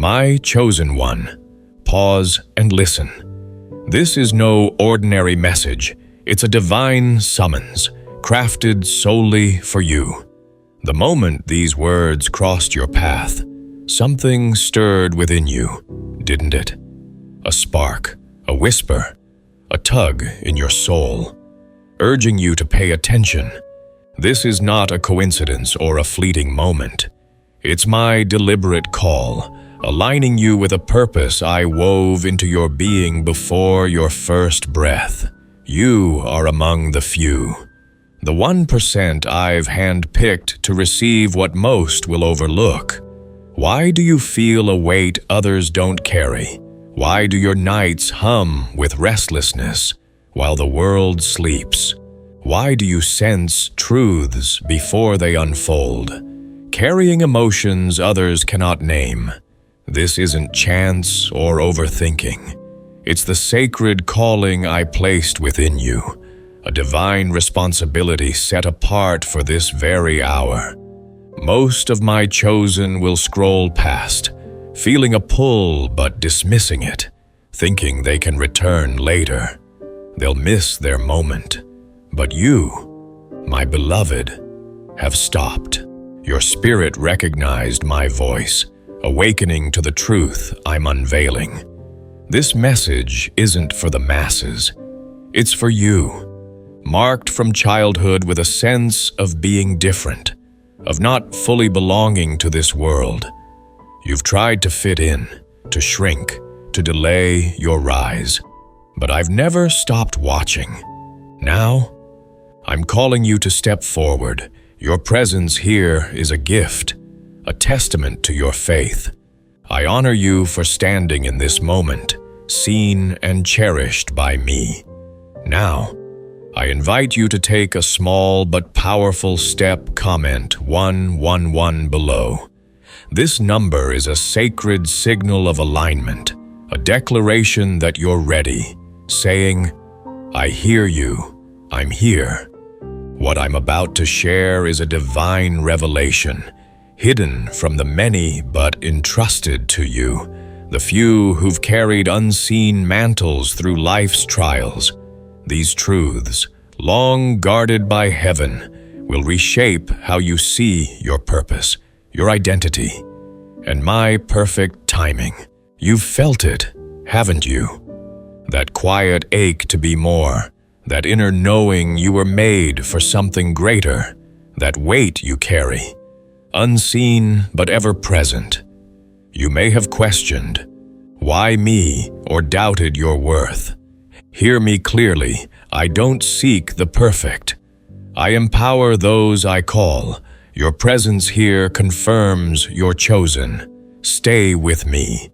My chosen one, pause and listen. This is no ordinary message. It's a divine summons, crafted solely for you. The moment these words crossed your path, something stirred within you, didn't it? A spark, a whisper, a tug in your soul, urging you to pay attention. This is not a coincidence or a fleeting moment. It's my deliberate call, aligning you with a purpose I wove into your being before your first breath. You are among the few, the 1% I've handpicked to receive what most will overlook. Why do you feel a weight others don't carry? Why do your nights hum with restlessness while the world sleeps? Why do you sense truths before they unfold, carrying emotions others cannot name? This isn't chance or overthinking. It's the sacred calling I placed within you, a divine responsibility set apart for this very hour. Most of my chosen will scroll past, feeling a pull but dismissing it, thinking they can return later. They'll miss their moment. But you, my beloved, have stopped. Your spirit recognized my voice, awakening to the truth I'm unveiling. This message isn't for the masses. It's for you, marked from childhood with a sense of being different, of not fully belonging to this world. You've tried to fit in, to shrink, to delay your rise. But I've never stopped watching. Now, I'm calling you to step forward. Your presence here is a gift, a testament to your faith. I honor you for standing in this moment, seen and cherished by me. Now, I invite you to take a small but powerful step. Comment 111 below. This number is a sacred signal of alignment, a declaration that you're ready, saying, I hear you, I'm here. What I'm about to share is a divine revelation, hidden from the many but entrusted to you, the few who've carried unseen mantles through life's trials. These truths, long guarded by heaven, will reshape how you see your purpose, your identity, and my perfect timing. You've felt it, haven't you? That quiet ache to be more, that inner knowing you were made for something greater, that weight you carry, unseen but ever present. You may have questioned, why me, or doubted your worth. Hear me clearly, I don't seek the perfect. I empower those I call. Your presence here confirms you're chosen. Stay with me.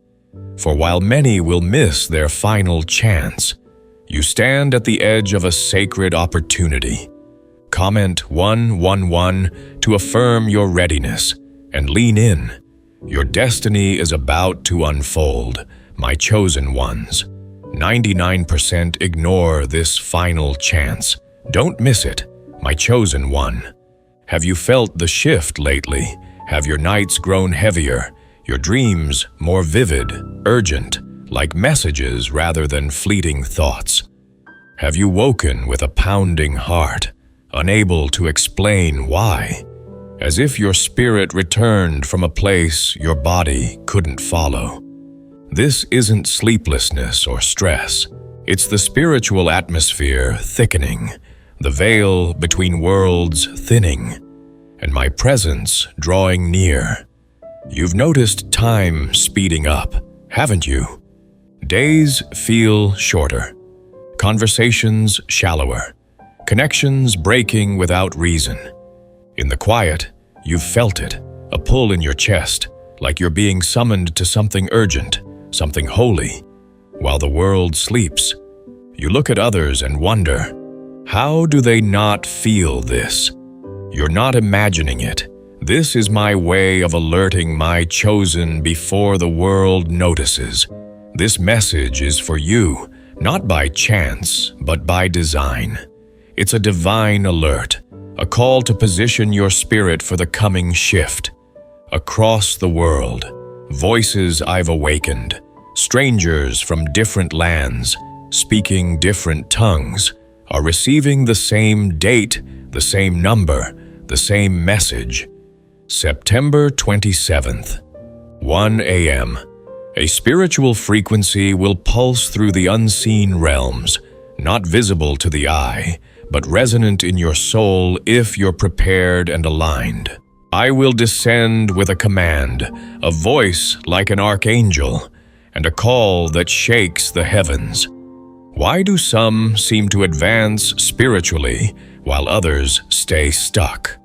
For while many will miss their final chance, you stand at the edge of a sacred opportunity. Comment 111 to affirm your readiness and lean in. Your destiny is about to unfold, my chosen ones. 99% ignore this final chance. Don't miss it, my chosen one. Have you felt the shift lately? Have your nights grown heavier, your dreams more vivid, urgent, like messages rather than fleeting thoughts? Have you woken with a pounding heart, unable to explain why, as if your spirit returned from a place your body couldn't follow? This isn't sleeplessness or stress. It's the spiritual atmosphere thickening, the veil between worlds thinning, and my presence drawing near. You've noticed time speeding up, haven't you? Days feel shorter, conversations shallower, connections breaking without reason. In the quiet, you've felt it, a pull in your chest, like you're being summoned to something urgent, something holy. While the world sleeps, you look at others and wonder, how do they not feel this? You're not imagining it. This is my way of alerting my chosen before the world notices. This message is for you, not by chance, but by design. It's a divine alert, a call to position your spirit for the coming shift. Across the world, voices I've awakened, strangers from different lands, speaking different tongues, are receiving the same date, the same number, the same message. September 27th, 1 a.m. A spiritual frequency will pulse through the unseen realms, not visible to the eye, but resonant in your soul if you're prepared and aligned. I will descend with a command, a voice like an archangel, and a call that shakes the heavens. Why do some seem to advance spiritually while others stay stuck?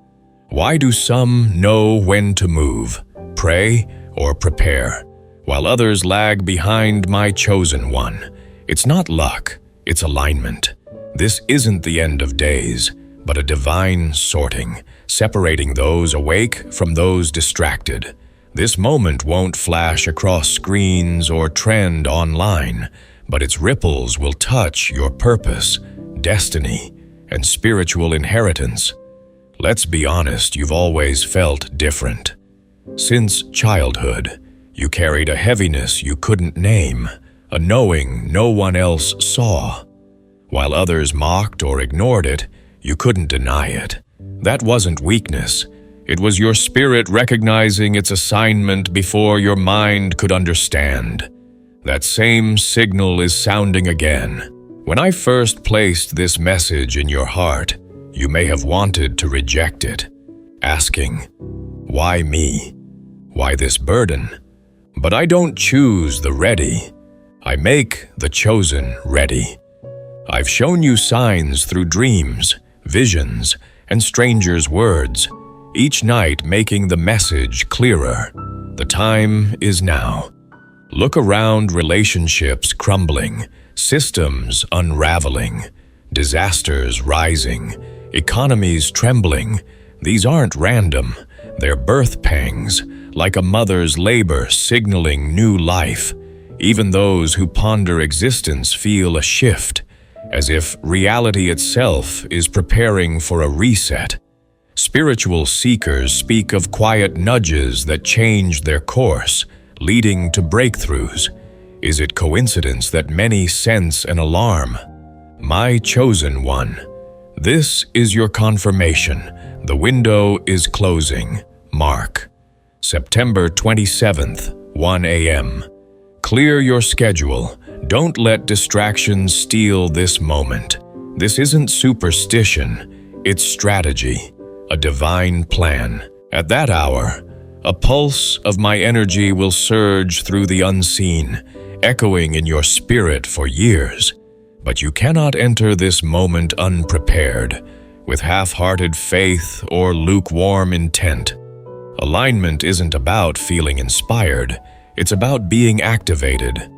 Why do some know when to move, pray, or prepare, while others lag behind my chosen one? It's not luck, it's alignment. This isn't the end of days, but a divine sorting, separating those awake from those distracted. This moment won't flash across screens or trend online, but its ripples will touch your purpose, destiny, and spiritual inheritance. Let's be honest, you've always felt different. Since childhood, you carried a heaviness you couldn't name, a knowing no one else saw. While others mocked or ignored it, you couldn't deny it. That wasn't weakness. It was your spirit recognizing its assignment before your mind could understand. That same signal is sounding again. When I first placed this message in your heart, you may have wanted to reject it, asking, "Why me? Why this burden?" But I don't choose the ready. I make the chosen ready. I've shown you signs through dreams, visions, and strangers' words, each night making the message clearer. The time is now. Look around, relationships crumbling, systems unraveling, disasters rising, economies trembling. These aren't random. They're birth pangs, like a mother's labor signaling new life. Even those who ponder existence feel a shift, as if reality itself is preparing for a reset. Spiritual seekers speak of quiet nudges that change their course, leading to breakthroughs. Is it coincidence that many sense an alarm? My chosen one. This is your confirmation. The window is closing. Mark. September 27th, 1 a.m. Clear your schedule. Don't let distractions steal this moment. This isn't superstition, it's strategy, a divine plan. At that hour, a pulse of my energy will surge through the unseen, echoing in your spirit for years. But you cannot enter this moment unprepared, with half-hearted faith or lukewarm intent. Alignment isn't about feeling inspired, it's about being activated.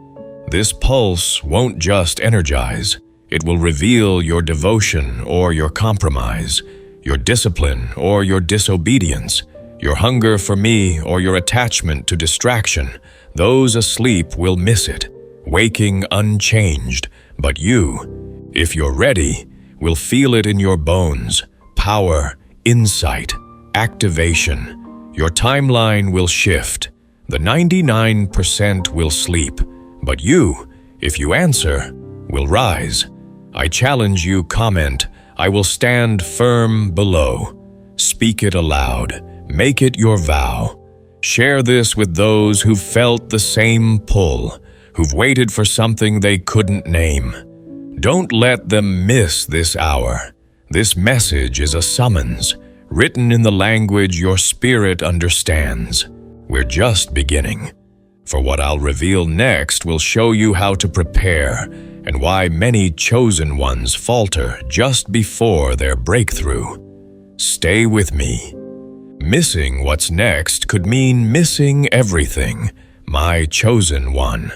This pulse won't just energize, it will reveal your devotion or your compromise, your discipline or your disobedience, your hunger for me or your attachment to distraction. Those asleep will miss it, waking unchanged, but you, if you're ready, will feel it in your bones. Power, insight, activation. Your timeline will shift. The 99% will sleep. But you, if you answer, will rise. I challenge you, comment. I will stand firm below. Speak it aloud. Make it your vow. Share this with those who've felt the same pull, who've waited for something they couldn't name. Don't let them miss this hour. This message is a summons, written in the language your spirit understands. We're just beginning. For what I'll reveal next will show you how to prepare and why many chosen ones falter just before their breakthrough. Stay with me. Missing what's next could mean missing everything, my chosen one.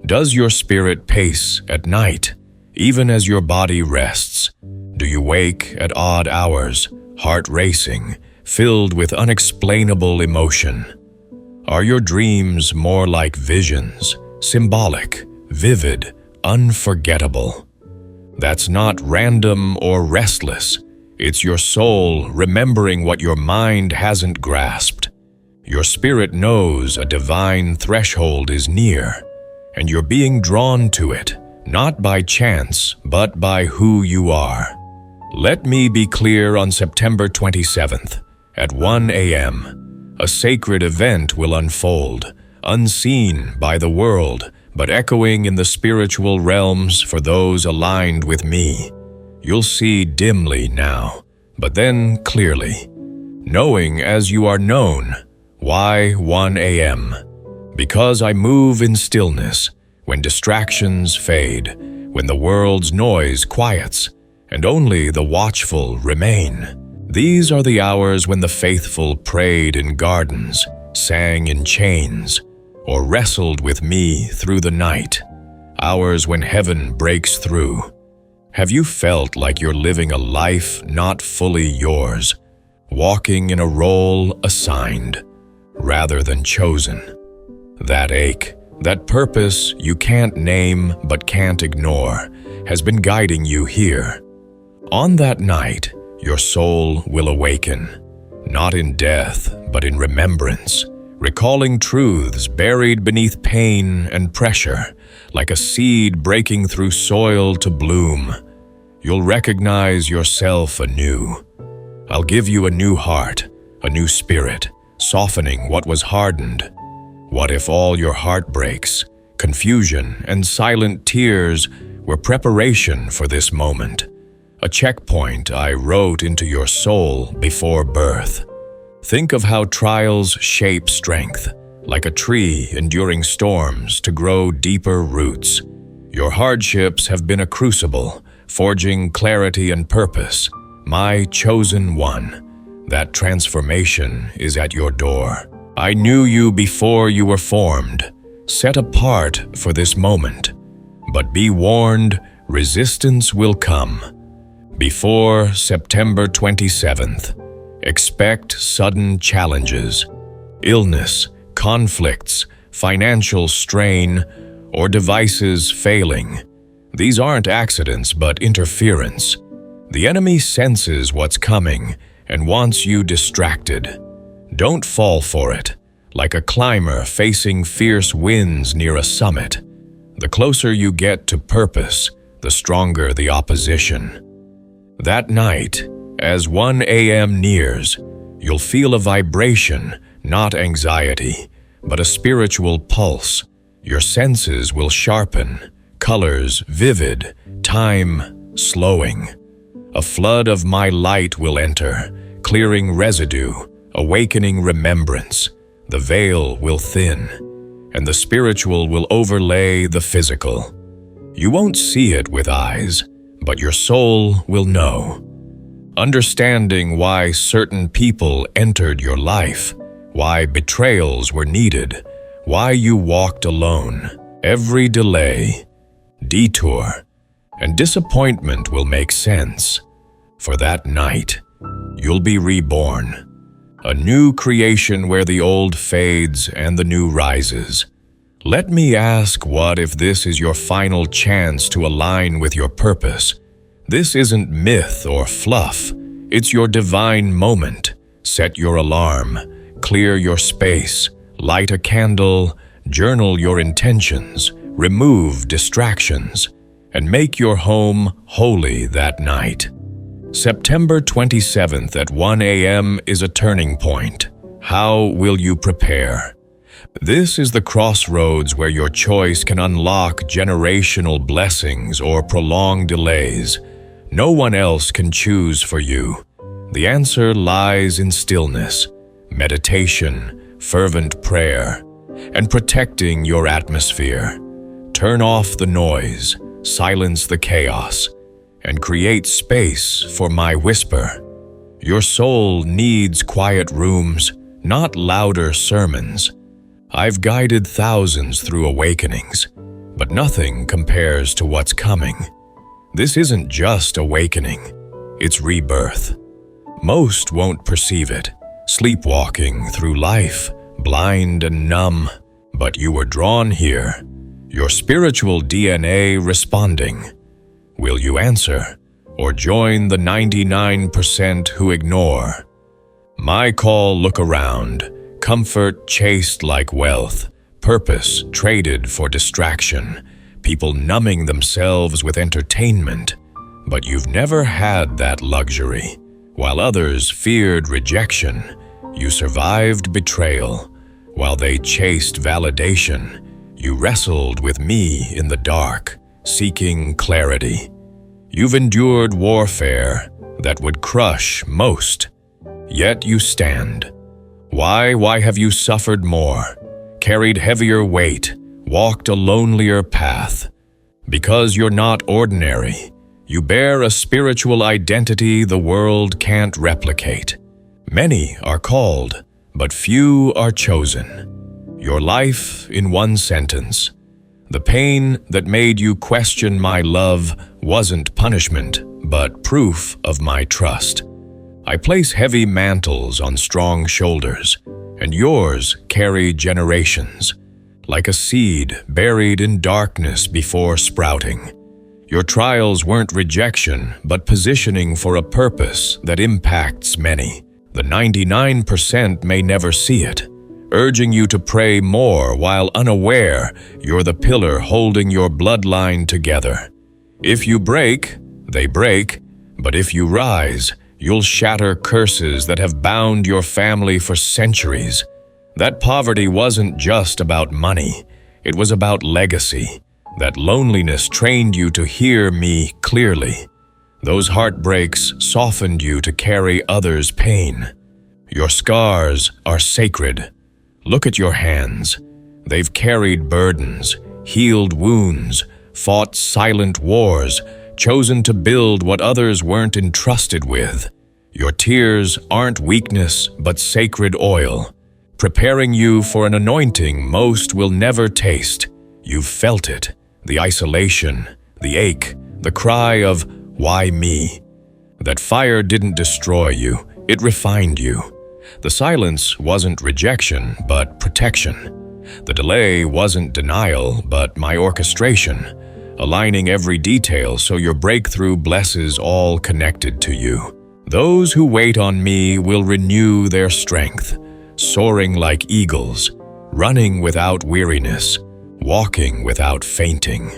Does your spirit pace at night, even as your body rests? Do you wake at odd hours, heart racing, filled with unexplainable emotion? Are your dreams more like visions, symbolic, vivid, unforgettable? That's not random or restless. It's your soul remembering what your mind hasn't grasped. Your spirit knows a divine threshold is near, and you're being drawn to it, not by chance, but by who you are. Let me be clear on September 27th, at 1 a.m., a sacred event will unfold, unseen by the world, but echoing in the spiritual realms for those aligned with me. You'll see dimly now, but then clearly, knowing as you are known. Why 1 a.m.? Because I move in stillness, when distractions fade, when the world's noise quiets, and only the watchful remain. These are the hours when the faithful prayed in gardens, sang in chains, or wrestled with me through the night. Hours when heaven breaks through. Have you felt like you're living a life not fully yours, walking in a role assigned, rather than chosen? That ache, that purpose you can't name but can't ignore, has been guiding you here. On that night, your soul will awaken, not in death, but in remembrance, recalling truths buried beneath pain and pressure, like a seed breaking through soil to bloom. You'll recognize yourself anew. I'll give you a new heart, a new spirit, softening what was hardened. What if all your heartbreaks, confusion, and silent tears were preparation for this moment? A checkpoint I wrote into your soul before birth. Think of how trials shape strength, like a tree enduring storms to grow deeper roots. Your hardships have been a crucible, forging clarity and purpose. My chosen one, that transformation is at your door. I knew you before you were formed, set apart for this moment. But be warned, resistance will come. Before September 27th, expect sudden challenges, illness, conflicts, financial strain, or devices failing. These aren't accidents but interference. The enemy senses what's coming and wants you distracted. Don't fall for it, like a climber facing fierce winds near a summit. The closer you get to purpose, the stronger the opposition. That night, as 1 a.m. nears, you'll feel a vibration, not anxiety, but a spiritual pulse. Your senses will sharpen, colors vivid, time slowing. A flood of my light will enter, clearing residue, awakening remembrance. The veil will thin, and the spiritual will overlay the physical. You won't see it with eyes, but your soul will know. Understanding why certain people entered your life, why betrayals were needed, why you walked alone. Every delay, detour, and disappointment will make sense. For that night, you'll be reborn. A new creation where the old fades and the new rises. Let me ask, what if this is your final chance to align with your purpose? This isn't myth or fluff. It's your divine moment. Set your alarm, clear your space, light a candle, journal your intentions, remove distractions, and make your home holy that night. September 27th at 1 a.m. is a turning point. How will you prepare? This is the crossroads where your choice can unlock generational blessings or prolong delays. No one else can choose for you. The answer lies in stillness, meditation, fervent prayer, and protecting your atmosphere. Turn off the noise, silence the chaos, and create space for my whisper. Your soul needs quiet rooms, not louder sermons. I've guided thousands through awakenings, but nothing compares to what's coming. This isn't just awakening, it's rebirth. Most won't perceive it, sleepwalking through life, blind and numb, but you were drawn here, your spiritual DNA responding. Will you answer, or join the 99% who ignore? My call, look around. comfort chased like wealth, purpose traded for distraction, people numbing themselves with entertainment. But you've never had that luxury. While others feared rejection, you survived betrayal. While they chased validation, you wrestled with me in the dark, seeking clarity. You've endured warfare that would crush most, yet you stand. Why have you suffered more, carried heavier weight, walked a lonelier path? Because you're not ordinary. You bear a spiritual identity the world can't replicate. Many are called, but few are chosen. Your life in one sentence. The pain that made you question my love wasn't punishment, but proof of my trust. I place heavy mantles on strong shoulders, and yours carry generations, like a seed buried in darkness before sprouting. Your trials weren't rejection, but positioning for a purpose that impacts many. The 99% may never see it, urging you to pray more while unaware you're the pillar holding your bloodline together. If you break, they break, but if you rise, you'll shatter curses that have bound your family for centuries. That poverty wasn't just about money, it was about legacy. That loneliness trained you to hear me clearly. Those heartbreaks softened you to carry others' pain. Your scars are sacred. Look at your hands. They've carried burdens, healed wounds, fought silent wars, chosen to build what others weren't entrusted with. Your tears aren't weakness, but sacred oil, preparing you for an anointing most will never taste. You've felt it, the isolation, the ache, the cry of, "Why me?" That fire didn't destroy you, it refined you. The silence wasn't rejection, but protection. The delay wasn't denial, but my orchestration, aligning every detail so your breakthrough blesses all connected to you. Those who wait on me will renew their strength, soaring like eagles, running without weariness, walking without fainting.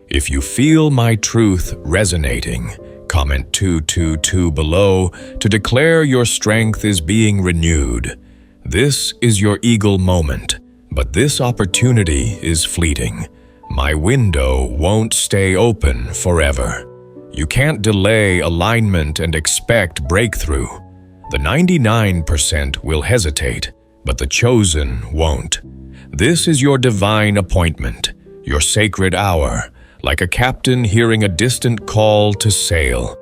If you feel my truth resonating, comment 222 below to declare your strength is being renewed. This is your eagle moment, but this opportunity is fleeting. My window won't stay open forever. You can't delay alignment and expect breakthrough. The 99% will hesitate, but the chosen won't. This is your divine appointment, your sacred hour, like a captain hearing a distant call to sail.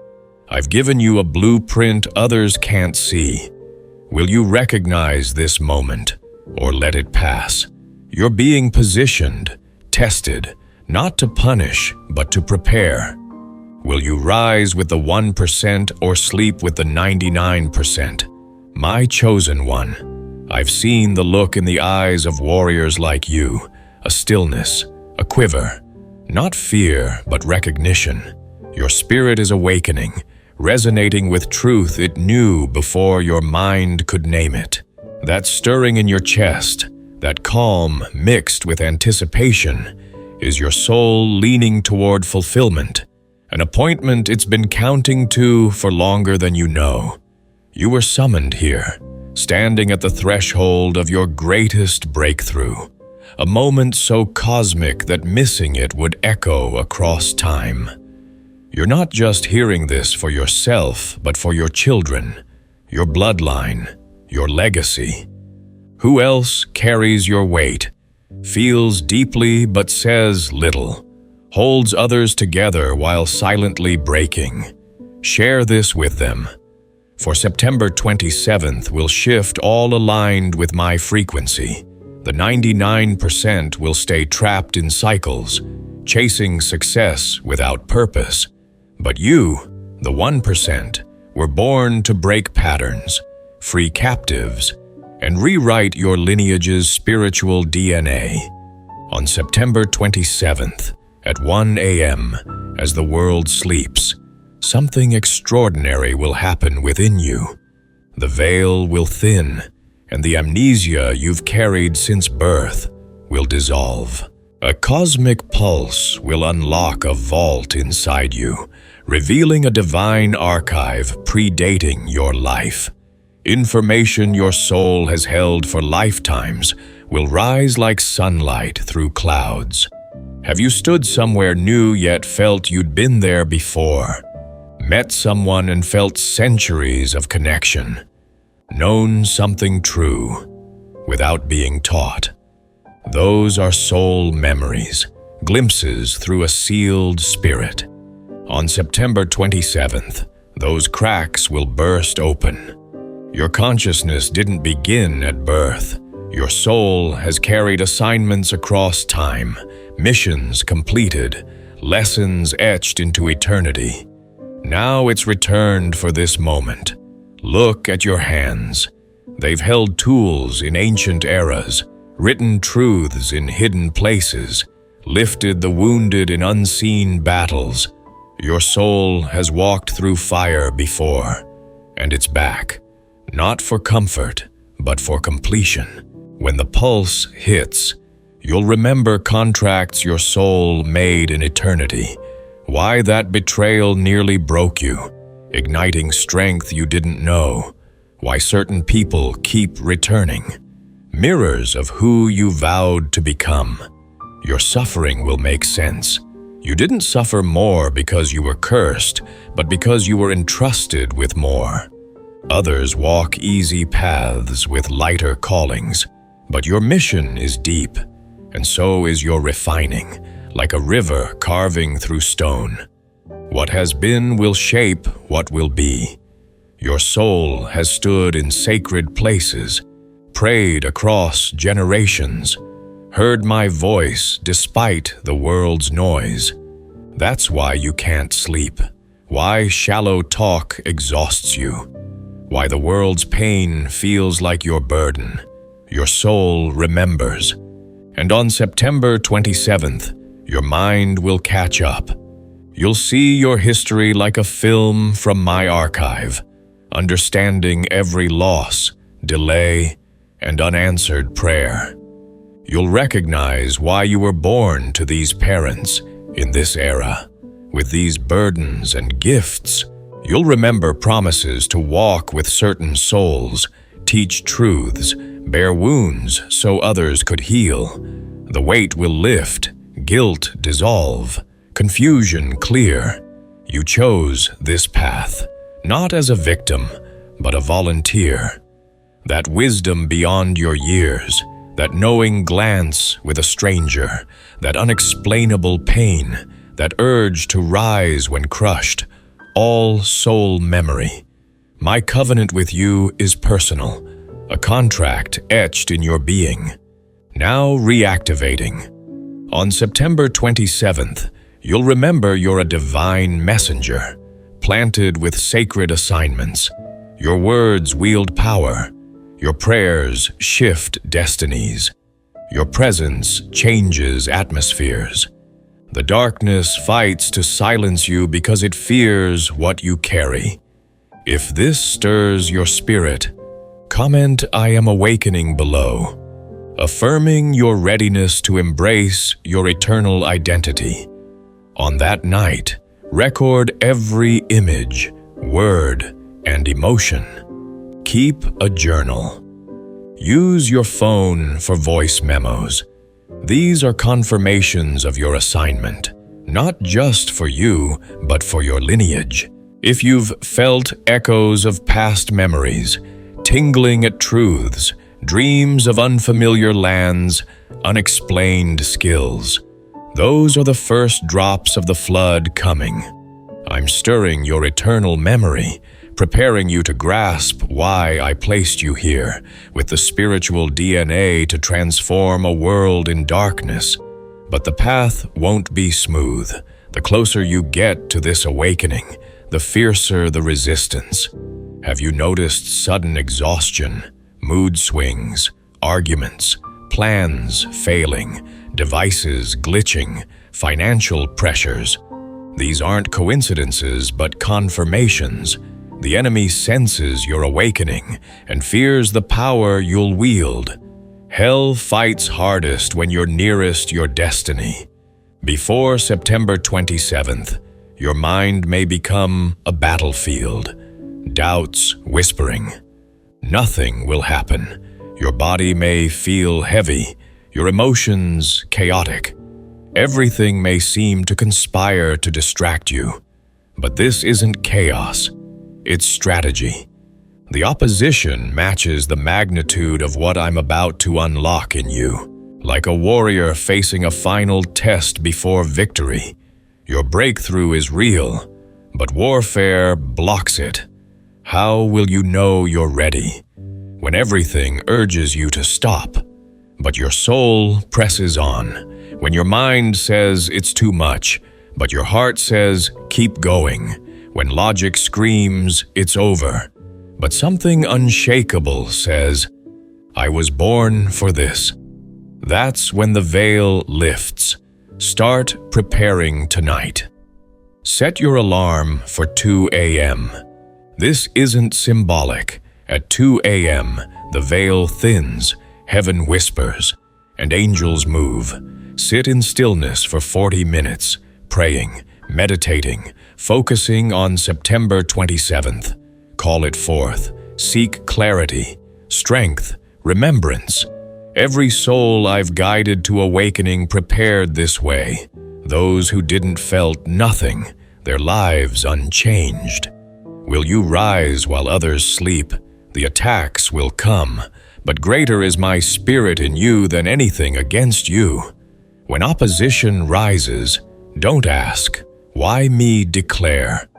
I've given you a blueprint others can't see. Will you recognize this moment, or let it pass? You're being positioned, tested, not to punish, but to prepare. Will you rise with the 1% or sleep with the 99%? My chosen one. I've seen the look in the eyes of warriors like you, a stillness, a quiver. Not fear, but recognition. Your spirit is awakening, resonating with truth it knew before your mind could name it. That stirring in your chest, that calm mixed with anticipation, is your soul leaning toward fulfillment, an appointment it's been counting to for longer than you know. You were summoned here, standing at the threshold of your greatest breakthrough. A moment so cosmic that missing it would echo across time. You're not just hearing this for yourself, but for your children, your bloodline, your legacy. Who else carries your weight, feels deeply but says little, holds others together while silently breaking? Share this with them. For September 27th will shift all aligned with my frequency. The 99% will stay trapped in cycles, chasing success without purpose. But you, the 1%, were born to break patterns, free captives, and rewrite your lineage's spiritual DNA. On September 27th, at 1 a.m., as the world sleeps, something extraordinary will happen within you. The veil will thin, and the amnesia you've carried since birth will dissolve. A cosmic pulse will unlock a vault inside you, revealing a divine archive predating your life. Information your soul has held for lifetimes will rise like sunlight through clouds. Have you stood somewhere new yet felt you'd been there before? Met someone and felt centuries of connection? Known something true without being taught? Those are soul memories, glimpses through a sealed spirit. On September 27th, those cracks will burst open. Your consciousness didn't begin at birth. Your soul has carried assignments across time, missions completed, lessons etched into eternity. Now it's returned for this moment. Look at your hands. They've held tools in ancient eras, written truths in hidden places, lifted the wounded in unseen battles. Your soul has walked through fire before, and it's back, not for comfort, but for completion. When the pulse hits, you'll remember contracts your soul made in eternity, why that betrayal nearly broke you, igniting strength you didn't know, why certain people keep returning. Mirrors of who you vowed to become. Your suffering will make sense. You didn't suffer more because you were cursed, but because you were entrusted with more. Others walk easy paths with lighter callings, but your mission is deep, and so is your refining, like a river carving through stone. What has been will shape what will be. Your soul has stood in sacred places, prayed across generations, heard my voice despite the world's noise. That's why you can't sleep, why shallow talk exhausts you, why the world's pain feels like your burden. Your soul remembers, and on September 27th, your mind will catch up. You'll see your history like a film from my archive, understanding every loss, delay, and unanswered prayer. You'll recognize why you were born to these parents in this era. With these burdens and gifts, you'll remember promises to walk with certain souls, teach truths, bear wounds so others could heal. The weight will lift, guilt dissolve, confusion clear. You chose this path, not as a victim, but a volunteer. That wisdom beyond your years, that knowing glance with a stranger, that unexplainable pain, that urge to rise when crushed, all soul memory. My covenant with you is personal, a contract etched in your being, now reactivating. On September 27th, you'll remember you're a divine messenger, planted with sacred assignments. Your words wield power. Your prayers shift destinies. Your presence changes atmospheres. The darkness fights to silence you because it fears what you carry. If this stirs your spirit, comment "I am awakening" below, affirming your readiness to embrace your eternal identity. On that night, record every image, word, and emotion. Keep a journal. Use your phone for voice memos. These are confirmations of your assignment, not just for you, but for your lineage. If you've felt echoes of past memories, tingling at truths, dreams of unfamiliar lands, unexplained skills, those are the first drops of the flood coming. I'm stirring your eternal memory, preparing you to grasp why I placed you here, with the spiritual DNA to transform a world in darkness. But the path won't be smooth. The closer you get to this awakening, the fiercer the resistance. Have you noticed sudden exhaustion, mood swings, arguments, plans failing, devices glitching, financial pressures? These aren't coincidences, but confirmations. The enemy senses your awakening and fears the power you'll wield. Hell fights hardest when you're nearest your destiny. Before September 27th, your mind may become a battlefield, doubts whispering. Nothing will happen. Your body may feel heavy, your emotions chaotic. Everything may seem to conspire to distract you. But this isn't chaos, it's strategy. The opposition matches the magnitude of what I'm about to unlock in you. Like a warrior facing a final test before victory, your breakthrough is real, but warfare blocks it. How will you know you're ready? When everything urges you to stop, but your soul presses on. When your mind says it's too much, but your heart says keep going. When logic screams it's over, but something unshakable says, I was born for this. That's when the veil lifts. Start preparing tonight. Set your alarm for 2 a.m. This isn't symbolic. At 2 a.m., the veil thins, heaven whispers, and angels move. Sit in stillness for 40 minutes, praying, meditating, focusing on September 27th. Call it forth. Seek clarity, strength, remembrance. Every soul I've guided to awakening prepared this way. Those who didn't felt nothing, their lives unchanged. Will you rise while others sleep? The attacks will come, but greater is my spirit in you than anything against you. When opposition rises, don't ask, why me declare?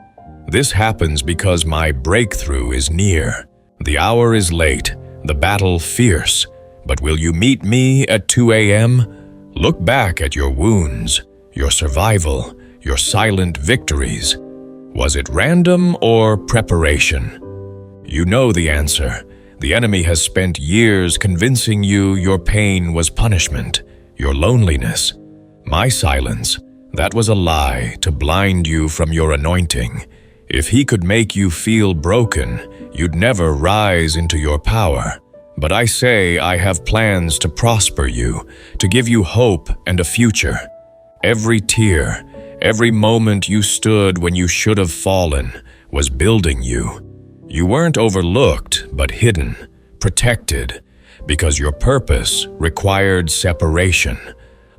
This happens because my breakthrough is near. The hour is late, the battle fierce, but will you meet me at 2 a.m.? Look back at your wounds, your survival, your silent victories. Was it random or preparation? You know the answer. The enemy has spent years convincing you your pain was punishment, your loneliness. My silence, that was a lie to blind you from your anointing. If he could make you feel broken, you'd never rise into your power. But I say I have plans to prosper you, to give you hope and a future. Every tear, every moment you stood when you should have fallen, was building you. You weren't overlooked, but hidden, protected, because your purpose required separation,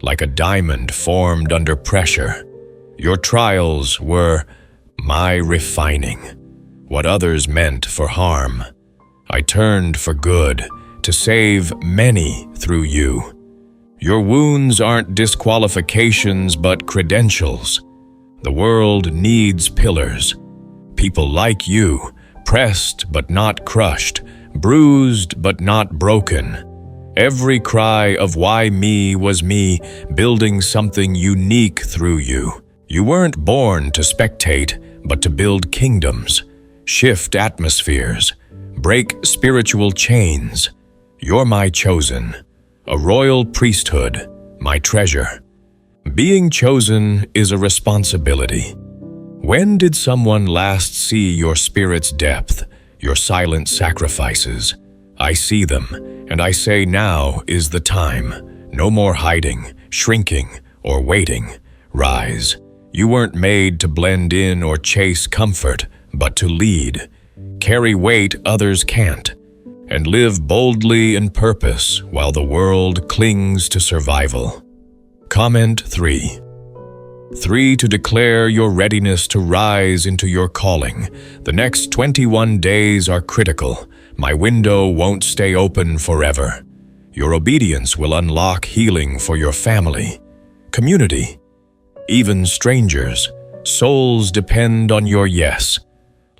like a diamond formed under pressure. Your trials were my refining, what others meant for harm. I turned for good, to save many through you. Your wounds aren't disqualifications but credentials. The world needs pillars, people like you, pressed but not crushed, bruised but not broken. Every cry of why me was me, building something unique through you. You weren't born to spectate, but to build kingdoms, shift atmospheres, break spiritual chains. You're my chosen, a royal priesthood, my treasure. Being chosen is a responsibility. When did someone last see your spirit's depth, your silent sacrifices? I see them, and I say now is the time. No more hiding, shrinking, or waiting. Rise. You weren't made to blend in or chase comfort, but to lead. Carry weight others can't, and live boldly in purpose while the world clings to survival. Comment 3. 3. To declare your readiness to rise into your calling. The next 21 days are critical. My window won't stay open forever. Your obedience will unlock healing for your family, community, even strangers. Souls depend on your yes.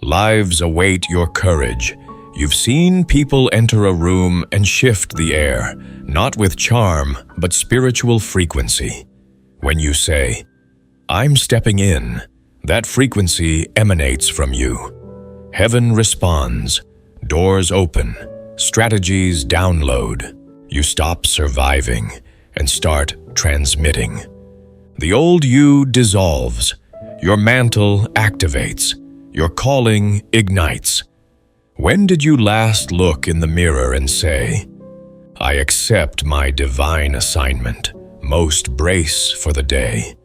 Lives await your courage. You've seen people enter a room and shift the air, not with charm, but spiritual frequency. When you say, I'm stepping in, that frequency emanates from you. Heaven responds, doors open, strategies download. You stop surviving and start transmitting. The old you dissolves, your mantle activates, Your calling ignites. When did you last look in the mirror and say, "I accept my divine assignment, most brace for the day,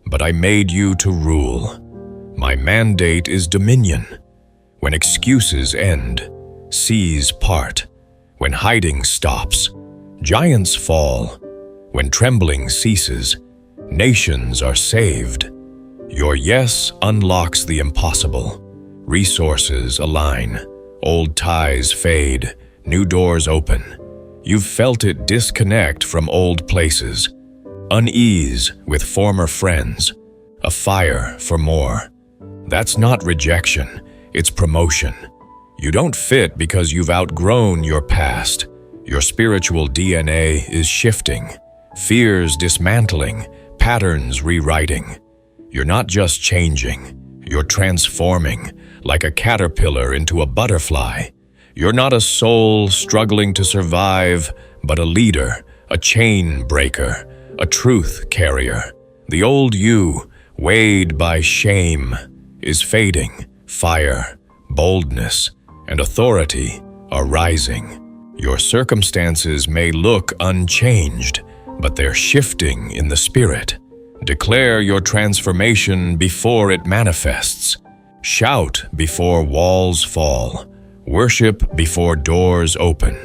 but I made you to rule. My mandate is dominion. When excuses end, seas part. When hiding stops, giants fall. When trembling ceases, nations are saved. Your yes unlocks the impossible. Resources align. Old ties fade. New doors open. You've felt it disconnect from old places. Unease with former friends. A fire for more. That's not rejection. It's promotion. You don't fit because you've outgrown your past. Your spiritual DNA is shifting. Fears dismantling. Patterns rewriting. You're not just changing. You're transforming, like a caterpillar into a butterfly. You're not a soul struggling to survive, but a leader, a chain breaker, a truth carrier. The old you, weighed by shame, is fading. Fire, boldness, and authority are rising. Your circumstances may look unchanged, but they're shifting in the spirit. Declare your transformation before it manifests. Shout before walls fall. Worship before doors open.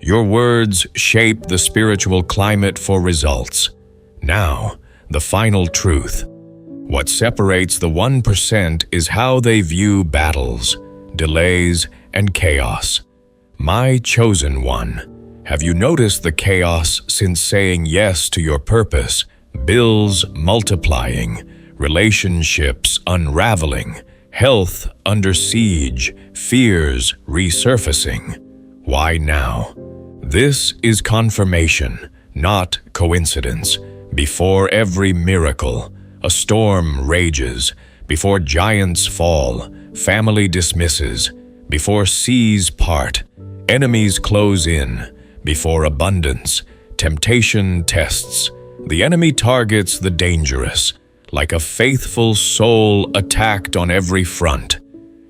Your words shape the spiritual climate for results. Now, the final truth. What separates the 1% is how they view battles, delays, and chaos. My chosen one, have you noticed the chaos since saying yes to your purpose? Bills multiplying, relationships unraveling, health under siege, fears resurfacing. Why now? This is confirmation, not coincidence. Before every miracle, a storm rages. Before giants fall, family dismisses. Before seas part, enemies close in. Before abundance, temptation tests. The enemy targets the dangerous, like a faithful soul attacked on every front.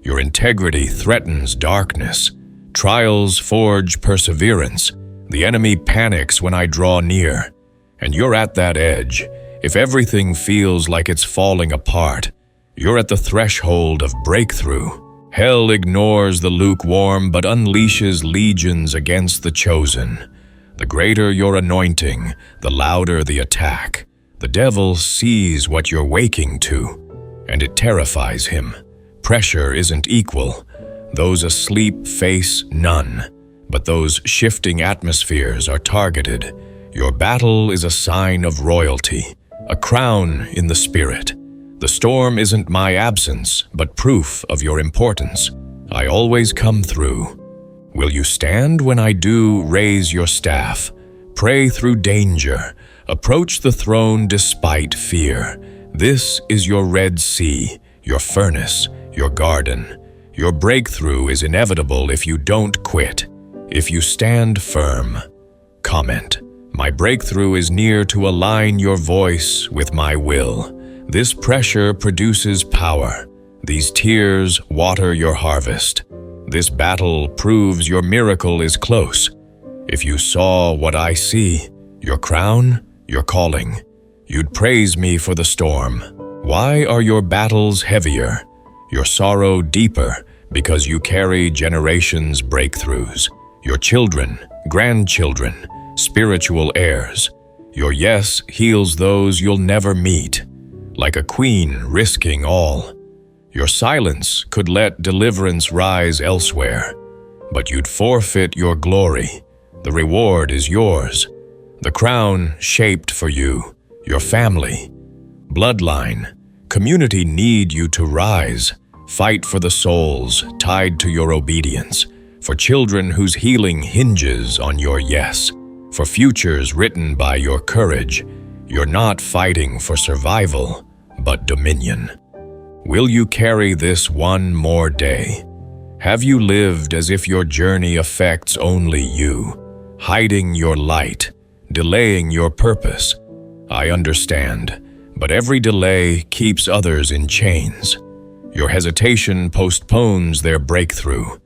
Your integrity threatens darkness. Trials forge perseverance. The enemy panics when I draw near. And you're at that edge. If everything feels like it's falling apart, you're at the threshold of breakthrough. Hell ignores the lukewarm but unleashes legions against the chosen. The greater your anointing, the louder the attack. The devil sees what you're waking to, and it terrifies him. Pressure isn't equal. Those asleep face none, but those shifting atmospheres are targeted. Your battle is a sign of royalty, a crown in the spirit. The storm isn't my absence, but proof of your importance. I always come through. Will you stand when I do raise your staff? Pray through danger. Approach the throne despite fear. This is your Red Sea, your furnace, your garden. Your breakthrough is inevitable if you don't quit, if you stand firm. Comment: my breakthrough is near to align your voice with my will. This pressure produces power. These tears water your harvest. This battle proves your miracle is close. If you saw what I see, your crown, your calling, you'd praise me for the storm. Why are your battles heavier, your sorrow deeper? Because you carry generations' breakthroughs, your children, grandchildren, spiritual heirs. Your yes heals those you'll never meet, like a queen risking all. Your silence could let deliverance rise elsewhere, but you'd forfeit your glory. The reward is yours. The crown shaped for you, your family, bloodline, community need you to rise. Fight for the souls tied to your obedience, for children whose healing hinges on your yes, for futures written by your courage. You're not fighting for survival, but dominion. Will you carry this one more day? Have you lived as if your journey affects only you, hiding your light, delaying your purpose? I understand, but every delay keeps others in chains. Your hesitation postpones their breakthrough.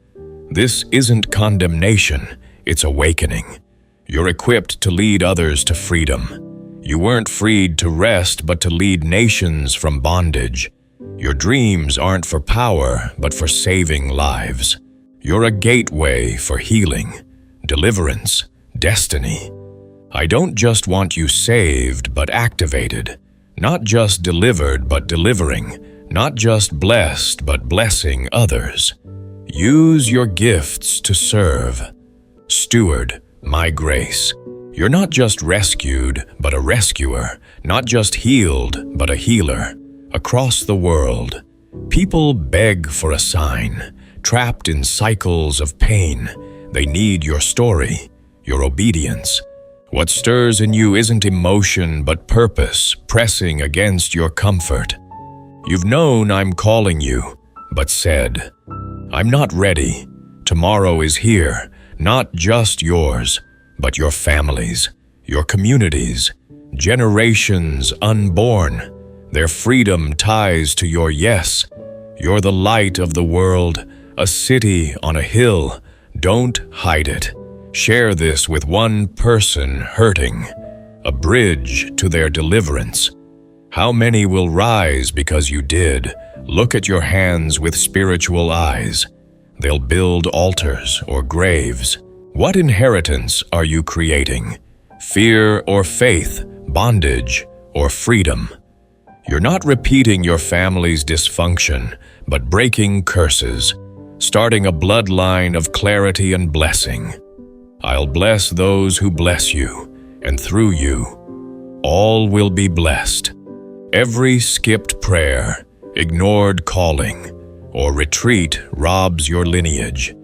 This isn't condemnation, it's awakening. You're equipped to lead others to freedom. You weren't freed to rest, but to lead nations from bondage. Your dreams aren't for power, but for saving lives. You're a gateway for healing, deliverance, destiny. I don't just want you saved, but activated. Not just delivered, but delivering. Not just blessed, but blessing others. Use your gifts to serve. Steward my grace. You're not just rescued, but a rescuer. Not just healed, but a healer. Across the world, people beg for a sign, trapped in cycles of pain. They need your story, your obedience. What stirs in you isn't emotion, but purpose pressing against your comfort. You've known I'm calling you, but said, I'm not ready. Tomorrow is here, not just yours, but your family's, your communities, generations unborn. Their freedom ties to your yes. You're the light of the world, a city on a hill. Don't hide it. Share this with one person hurting, a bridge to their deliverance. How many will rise because you did? Look at your hands with spiritual eyes. They'll build altars or graves. What inheritance are you creating? Fear or faith, bondage or freedom? You're not repeating your family's dysfunction, but breaking curses, starting a bloodline of clarity and blessing. I'll bless those who bless you, and through you, all will be blessed. Every skipped prayer, ignored calling, or retreat robs your lineage.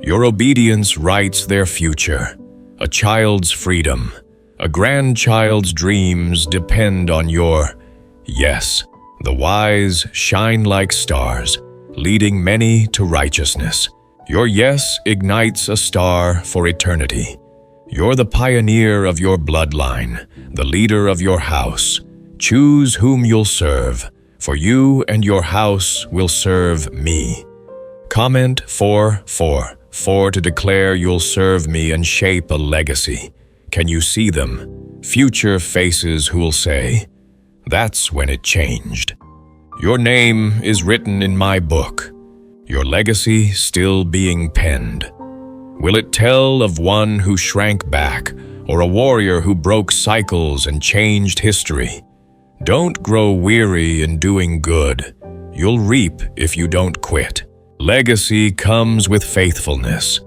Your obedience writes their future. A child's freedom, a grandchild's dreams depend on your yes. The wise shine like stars, leading many to righteousness. Your yes ignites a star for eternity. You're the pioneer of your bloodline, the leader of your house. Choose whom you'll serve, for you and your house will serve me. Comment 4 to declare you'll serve me and shape a legacy. Can you see them? Future faces who'll say, that's when it changed. Your name is written in my book, your legacy still being penned. Will it tell of one who shrank back, or a warrior who broke cycles and changed history? Don't grow weary in doing good. You'll reap if you don't quit. Legacy comes with faithfulness.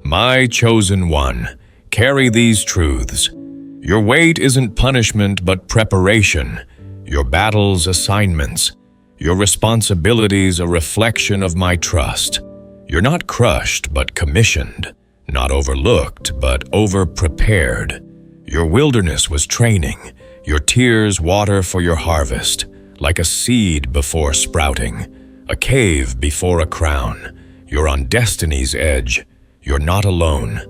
My chosen one, carry these truths. Your weight isn't punishment but preparation. Your battles assignments. Your responsibilities a reflection of my trust. You're not crushed but commissioned. Not overlooked but over-prepared. Your wilderness was training. Your tears water for your harvest. Like a seed before sprouting. A cave before a crown. You're on destiny's edge. You're not alone.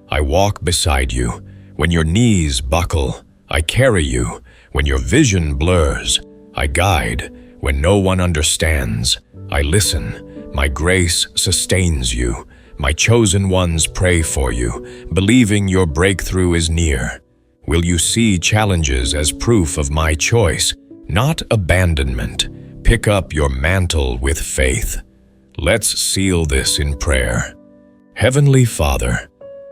I walk beside you. When your knees buckle, I carry you. When your vision blurs, I guide. When no one understands, I listen. My grace sustains you. My chosen ones pray for you, believing your breakthrough is near. Will you see challenges as proof of my choice, not abandonment? Pick up your mantle with faith. Let's seal this in prayer. Heavenly Father,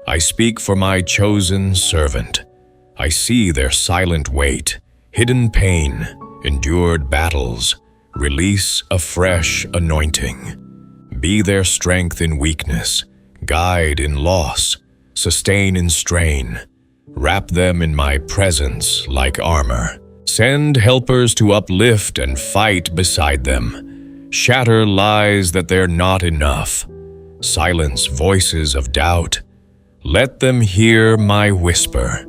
I speak for my chosen servant. I see their silent weight, hidden pain, endured battles. Release a fresh anointing. Be their strength in weakness, guide in loss, sustain in strain. Wrap them in my presence like armor. Send helpers to uplift and fight beside them. Shatter lies that they're not enough. Silence voices of doubt. Let them hear my whisper.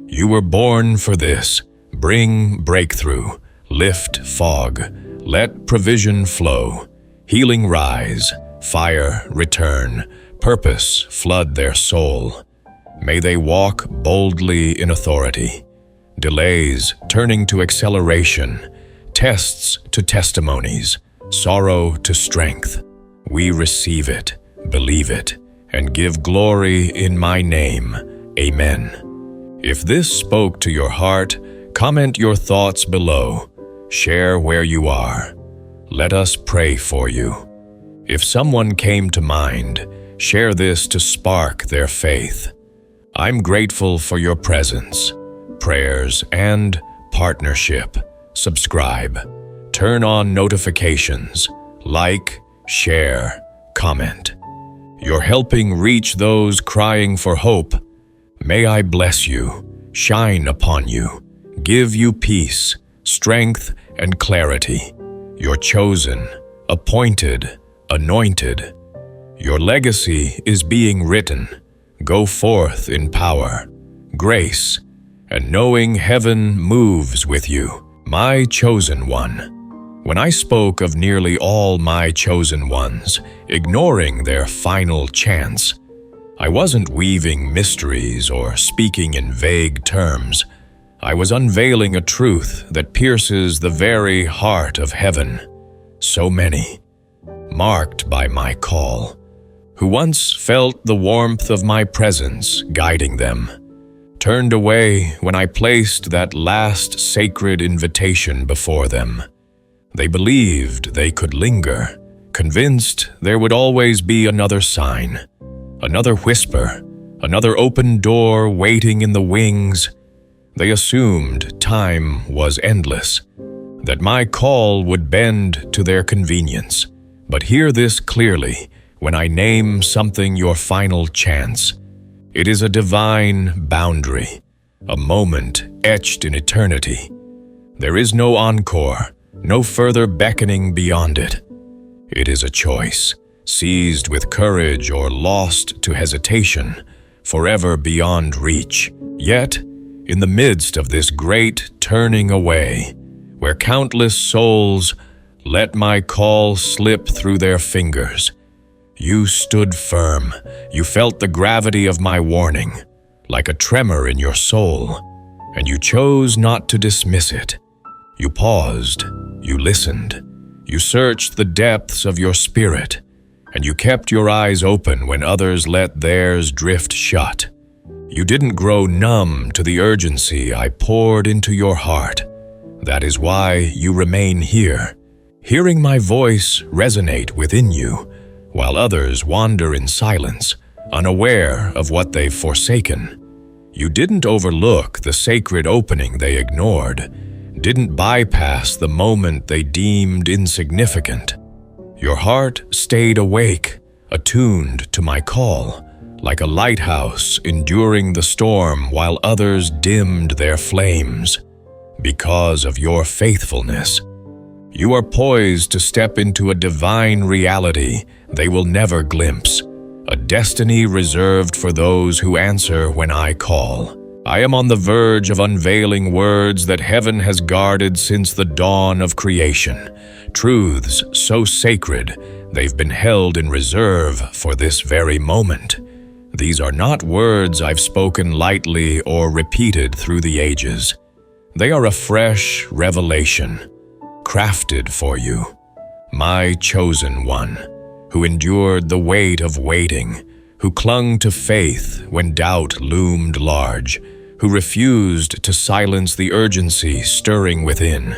You were born for this. Bring breakthrough. Lift fog. Let provision flow. Healing rise. Fire return. Purpose flood their soul. May they walk boldly in authority. Delays turning to acceleration. Tests to testimonies. sorrow to strength. We receive it, believe it, and give glory in my name. Amen. If this spoke to your heart, comment your thoughts below. Share where you are. Let us pray for you. If someone came to mind, share this to spark their faith. I'm grateful for your presence, prayers, and partnership. Subscribe. Turn on notifications. Like, share, comment. You're helping reach those crying for hope. May I bless you, shine upon you, give you peace, strength, and clarity. You're chosen, appointed, anointed. Your legacy is being written. Go forth in power, grace, and knowing heaven moves with you, my chosen one. When I spoke of nearly all my chosen ones, ignoring their final chance, I wasn't weaving mysteries or speaking in vague terms. I was unveiling a truth that pierces the very heart of heaven. So many, marked by my call, who once felt the warmth of my presence guiding them, turned away when I placed that last sacred invitation before them. They believed they could linger, convinced there would always be another sign, another whisper, another open door waiting in the wings. They assumed time was endless, that my call would bend to their convenience. But hear this clearly when I name something your final chance. It is a divine boundary, a moment etched in eternity. There is no encore, no further beckoning beyond it. It is a choice, seized with courage or lost to hesitation, forever beyond reach. Yet, in the midst of this great turning away, where countless souls let my call slip through their fingers, you stood firm. You felt the gravity of my warning, like a tremor in your soul, and you chose not to dismiss it. You paused, you listened, you searched the depths of your spirit, and you kept your eyes open when others let theirs drift shut. You didn't grow numb to the urgency I poured into your heart. That is why you remain here, hearing my voice resonate within you, while others wander in silence, unaware of what they've forsaken. You didn't overlook the sacred opening they ignored, didn't bypass the moment they deemed insignificant. Your heart stayed awake, attuned to my call, like a lighthouse enduring the storm while others dimmed their flames. Because of your faithfulness, you are poised to step into a divine reality they will never glimpse, a destiny reserved for those who answer when I call. I am on the verge of unveiling words that heaven has guarded since the dawn of creation, truths so sacred they've been held in reserve for this very moment. These are not words I've spoken lightly or repeated through the ages. They are a fresh revelation, crafted for you, my chosen one, who endured the weight of waiting, who clung to faith when doubt loomed large, who refused to silence the urgency stirring within.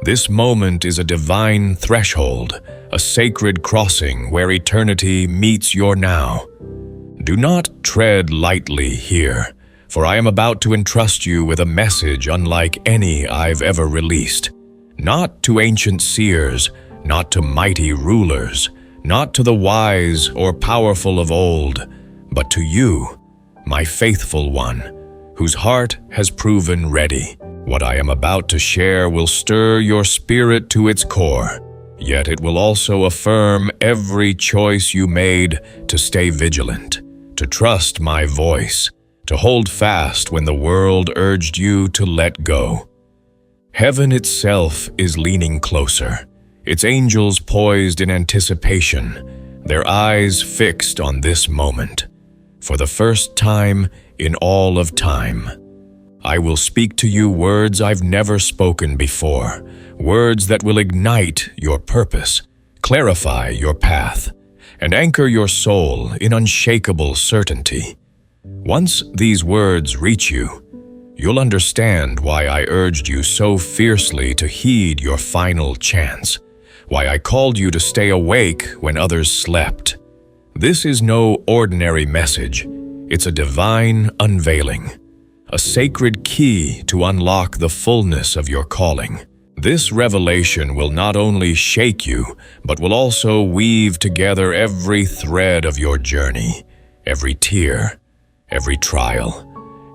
This moment is a divine threshold, a sacred crossing where eternity meets your now. Do not tread lightly here, for I am about to entrust you with a message unlike any I've ever released. Not to ancient seers, not to mighty rulers, not to the wise or powerful of old, but to you, my faithful one, whose heart has proven ready. What I am about to share will stir your spirit to its core, yet it will also affirm every choice you made to stay vigilant, to trust my voice, to hold fast when the world urged you to let go. Heaven itself is leaning closer, its angels poised in anticipation, their eyes fixed on this moment. For the first time in all of time, I will speak to you words I've never spoken before, words that will ignite your purpose, clarify your path, and anchor your soul in unshakable certainty. Once these words reach you, you'll understand why I urged you so fiercely to heed your final chance, why I called you to stay awake when others slept. This is no ordinary message. It's a divine unveiling, a sacred key to unlock the fullness of your calling. This revelation will not only shake you, but will also weave together every thread of your journey, every tear, every trial,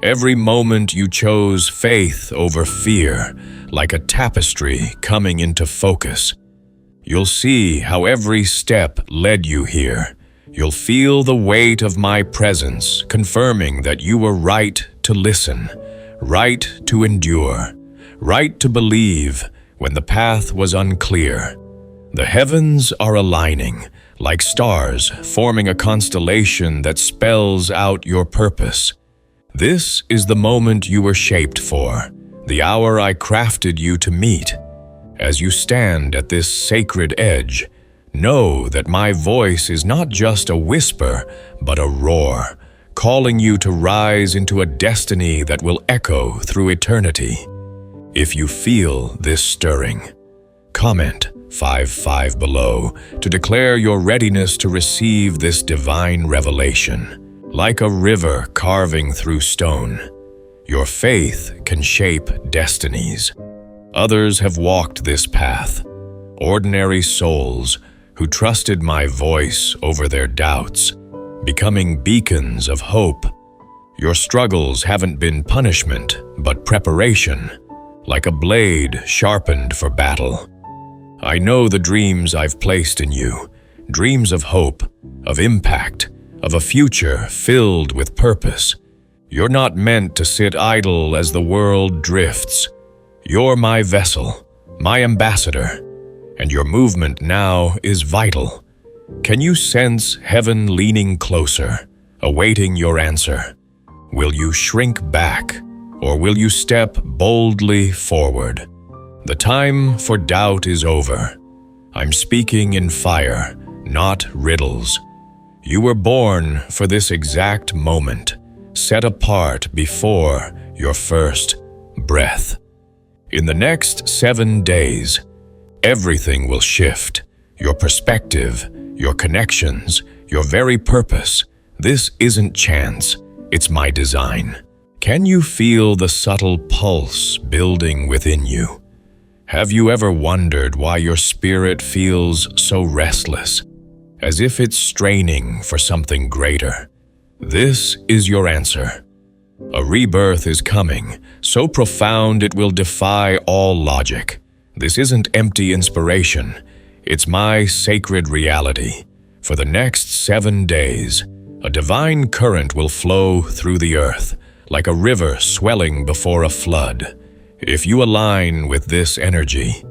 every moment you chose faith over fear, like a tapestry coming into focus. You'll see how every step led you here. You'll feel the weight of my presence, confirming that you were right to listen, right to endure, right to believe when the path was unclear. The heavens are aligning, like stars forming a constellation that spells out your purpose. This is the moment you were shaped for, the hour I crafted you to meet. As you stand at this sacred edge, know that my voice is not just a whisper, but a roar, calling you to rise into a destiny that will echo through eternity. If you feel this stirring, comment 55 below to declare your readiness to receive this divine revelation. Like a river carving through stone, your faith can shape destinies. Others have walked this path, ordinary souls who trusted my voice over their doubts, becoming beacons of hope. Your struggles haven't been punishment, but preparation, like a blade sharpened for battle. I know the dreams I've placed in you, dreams of hope, of impact, of a future filled with purpose. You're not meant to sit idle as the world drifts. You're my vessel, my ambassador, and your movement now is vital. Can you sense heaven leaning closer, awaiting your answer? Will you shrink back, or will you step boldly forward? The time for doubt is over. I'm speaking in fire, not riddles. You were born for this exact moment, set apart before your first breath. In the next 7 days, everything will shift. Your perspective, your connections, your very purpose. This isn't chance, it's my design. Can you feel the subtle pulse building within you? Have you ever wondered why your spirit feels so restless, as if it's straining for something greater? This is your answer. A rebirth is coming, so profound it will defy all logic. This isn't empty inspiration, it's my sacred reality. For the next 7 days, a divine current will flow through the earth, like a river swelling before a flood. If you align with this energy,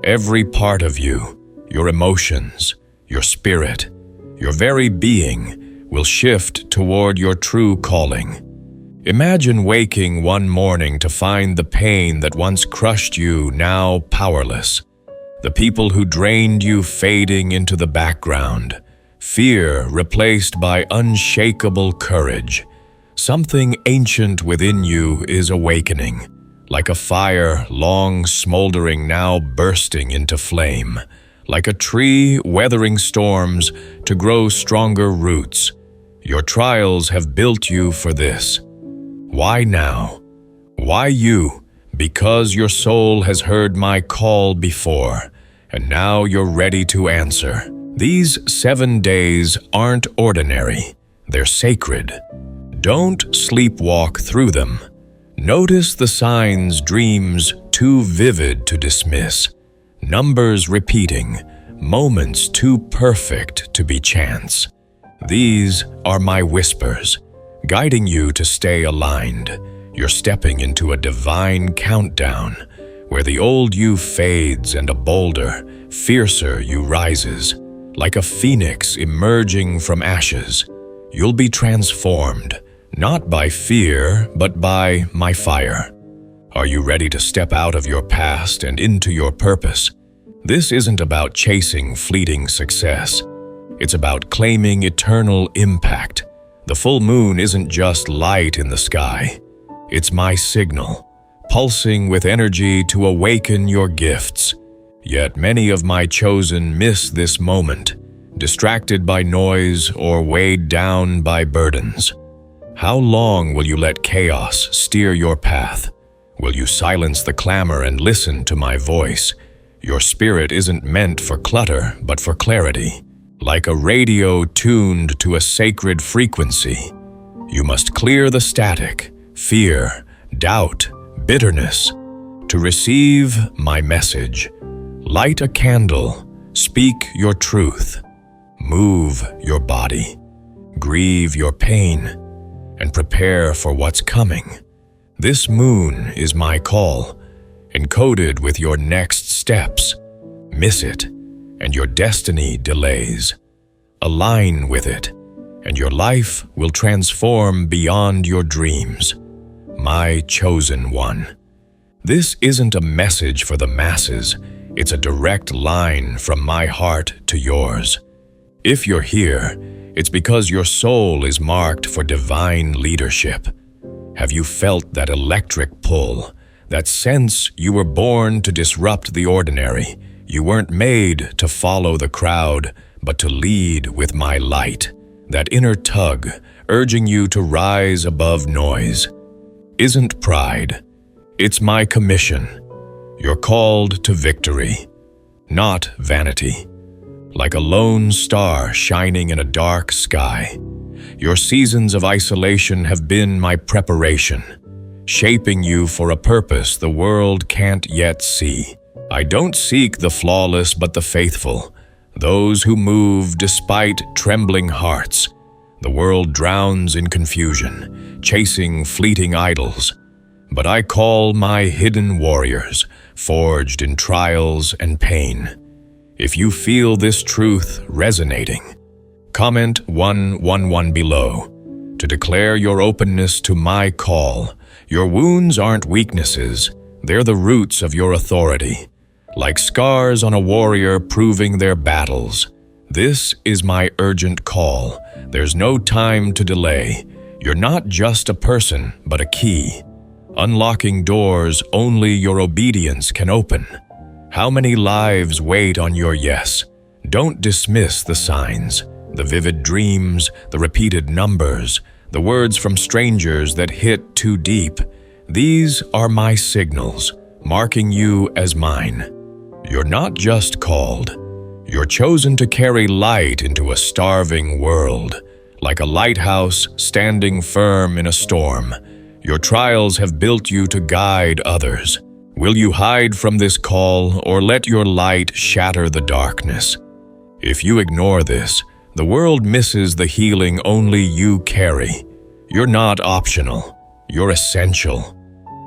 every part of you, your emotions, your spirit, your very being will shift toward your true calling. Imagine waking one morning to find the pain that once crushed you now powerless, the people who drained you fading into the background, fear replaced by unshakable courage. Something ancient within you is awakening, like a fire long smoldering now bursting into flame, like a tree weathering storms to grow stronger roots. Your trials have built you for this. Why now? Why you? Because your soul has heard my call before, and now you're ready to answer. These 7 days aren't ordinary, they're sacred. Don't sleepwalk through them. Notice the signs, dreams too vivid to dismiss, numbers repeating, moments too perfect to be chance. These are my whispers, guiding you to stay aligned. You're stepping into a divine countdown, where the old you fades and a bolder, fiercer you rises. Like a phoenix emerging from ashes, you'll be transformed, not by fear, but by my fire. Are you ready to step out of your past and into your purpose? This isn't about chasing fleeting success. It's about claiming eternal impact. The full moon isn't just light in the sky. It's my signal, pulsing with energy to awaken your gifts. Yet many of my chosen miss this moment, distracted by noise or weighed down by burdens. How long will you let chaos steer your path? Will you silence the clamor and listen to my voice? Your spirit isn't meant for clutter, but for clarity. Like a radio tuned to a sacred frequency, you must clear the static, fear, doubt, bitterness, to receive my message. Light a candle, speak your truth, move your body, grieve your pain, and prepare for what's coming. This moon is my call, encoded with your next steps. Miss it, and your destiny delays. Align with it, and your life will transform beyond your dreams. My chosen one. This isn't a message for the masses. It's a direct line from my heart to yours. If you're here, it's because your soul is marked for divine leadership. Have you felt that electric pull, that sense you were born to disrupt the ordinary? You weren't made to follow the crowd, but to lead with my light. That inner tug, urging you to rise above noise. Isn't pride. It's my commission. You're called to victory, not vanity. Like a lone star shining in a dark sky, your seasons of isolation have been my preparation, shaping you for a purpose the world can't yet see. I don't seek the flawless but the faithful, those who move despite trembling hearts. The world drowns in confusion, chasing fleeting idols. But I call my hidden warriors, forged in trials and pain. If you feel this truth resonating, comment 111 below to declare your openness to my call. Your wounds aren't weaknesses, they're the roots of your authority. Like scars on a warrior proving their battles. This is my urgent call. There's no time to delay. You're not just a person, but a key. Unlocking doors only your obedience can open. How many lives wait on your yes? Don't dismiss the signs, the vivid dreams, the repeated numbers, the words from strangers that hit too deep. These are my signals, marking you as mine. You're not just called. You're chosen to carry light into a starving world. Like a lighthouse standing firm in a storm, your trials have built you to guide others. Will you hide from this call or let your light shatter the darkness? If you ignore this, the world misses the healing only you carry. You're not optional. You're essential.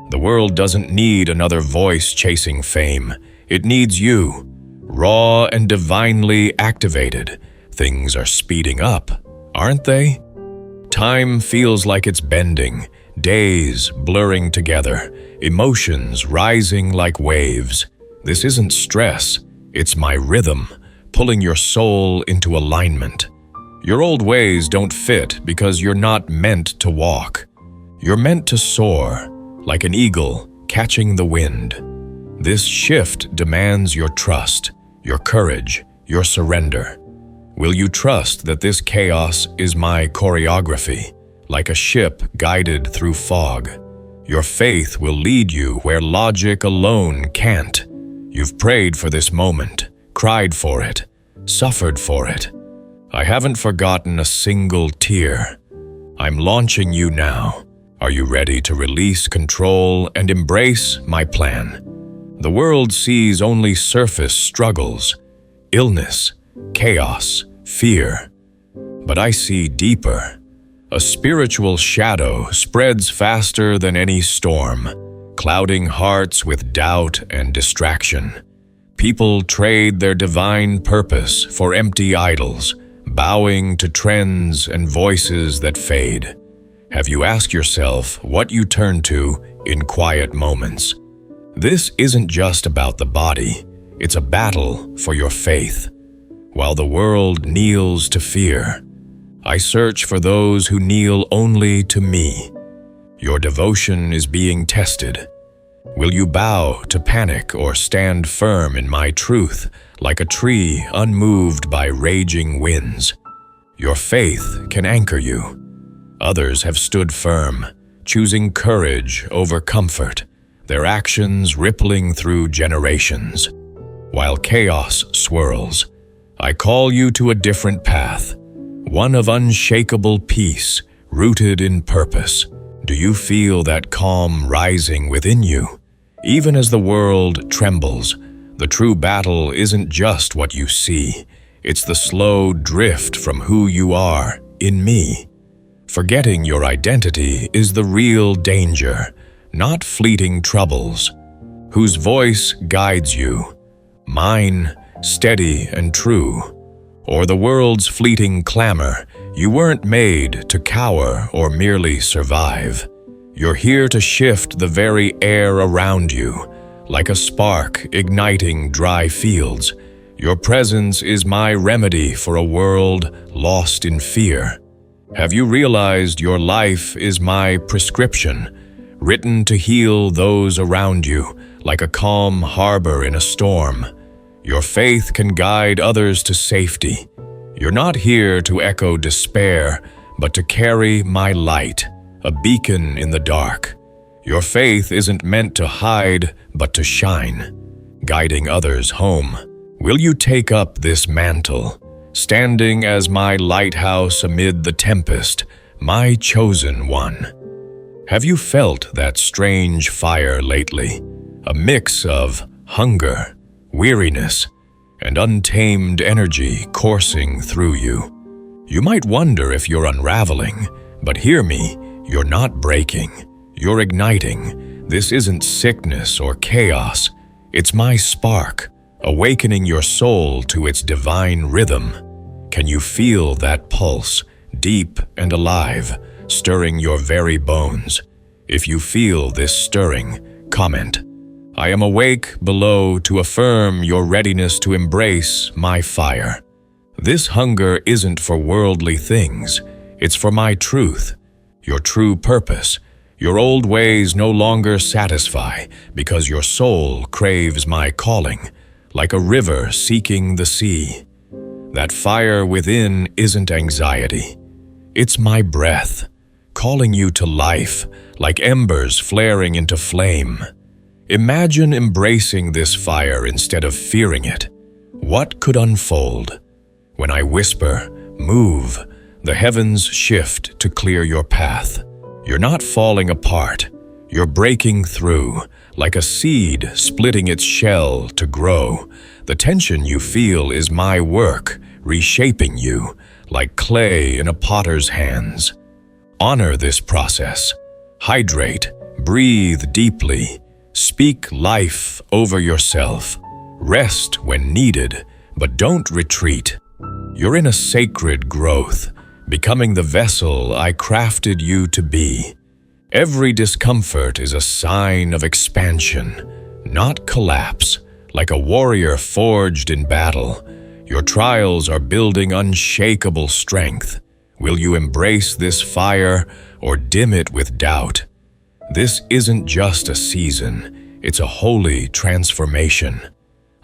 The world doesn't need another voice chasing fame. It needs you, raw and divinely activated. Things are speeding up, aren't they? Time feels like it's bending, days blurring together, emotions rising like waves. This isn't stress, it's my rhythm, pulling your soul into alignment. Your old ways don't fit because you're not meant to walk. You're meant to soar, like an eagle catching the wind. This shift demands your trust, your courage, your surrender. Will you trust that this chaos is my choreography, like a ship guided through fog? Your faith will lead you where logic alone can't. You've prayed for this moment, cried for it, suffered for it. I haven't forgotten a single tear. I'm launching you now. Are you ready to release control and embrace my plan? The world sees only surface struggles, illness, chaos, fear. But I see deeper. A spiritual shadow spreads faster than any storm, clouding hearts with doubt and distraction. People trade their divine purpose for empty idols, bowing to trends and voices that fade. Have you asked yourself what you turn to in quiet moments? This isn't just about the body, it's a battle for your faith. While the world kneels to fear, I search for those who kneel only to me. Your devotion is being tested. Will you bow to panic or stand firm in my truth, like a tree unmoved by raging winds? Your faith can anchor you. Others have stood firm, choosing courage over comfort, their actions rippling through generations. While chaos swirls, I call you to a different path, one of unshakable peace, rooted in purpose. Do you feel that calm rising within you? Even as the world trembles, the true battle isn't just what you see. It's the slow drift from who you are in me. Forgetting your identity is the real danger, not fleeting troubles. Whose voice guides you? Mine, steady and true. Or the world's fleeting clamor? You weren't made to cower or merely survive. You're here to shift the very air around you, like a spark igniting dry fields. Your presence is my remedy for a world lost in fear. Have you realized your life is my prescription, written to heal those around you, like a calm harbor in a storm? Your faith can guide others to safety. You're not here to echo despair, but to carry my light, a beacon in the dark. Your faith isn't meant to hide, but to shine, guiding others home. Will you take up this mantle, standing as my lighthouse amid the tempest, my chosen one? Have you felt that strange fire lately? A mix of hunger, weariness, and untamed energy coursing through you. You might wonder if you're unraveling, but hear me, you're not breaking, you're igniting. This isn't sickness or chaos, it's my spark, awakening your soul to its divine rhythm. Can you feel that pulse, deep and alive, stirring your very bones? If you feel this stirring, comment. I am awake below to affirm your readiness to embrace my fire. This hunger isn't for worldly things, it's for my truth, your true purpose. Your old ways no longer satisfy because your soul craves my calling, like a river seeking the sea. That fire within isn't anxiety, it's my breath, calling you to life, like embers flaring into flame. Imagine embracing this fire instead of fearing it. What could unfold? When I whisper, move, the heavens shift to clear your path. You're not falling apart. You're breaking through, like a seed splitting its shell to grow. The tension you feel is my work, reshaping you, like clay in a potter's hands. Honor this process. Hydrate, breathe deeply. Speak life over yourself. Rest when needed, but don't retreat. You're in a sacred growth, becoming the vessel I crafted you to be. Every discomfort is a sign of expansion, not collapse. Like a warrior forged in battle, your trials are building unshakable strength. Will you embrace this fire or dim it with doubt? This isn't just a season, it's a holy transformation.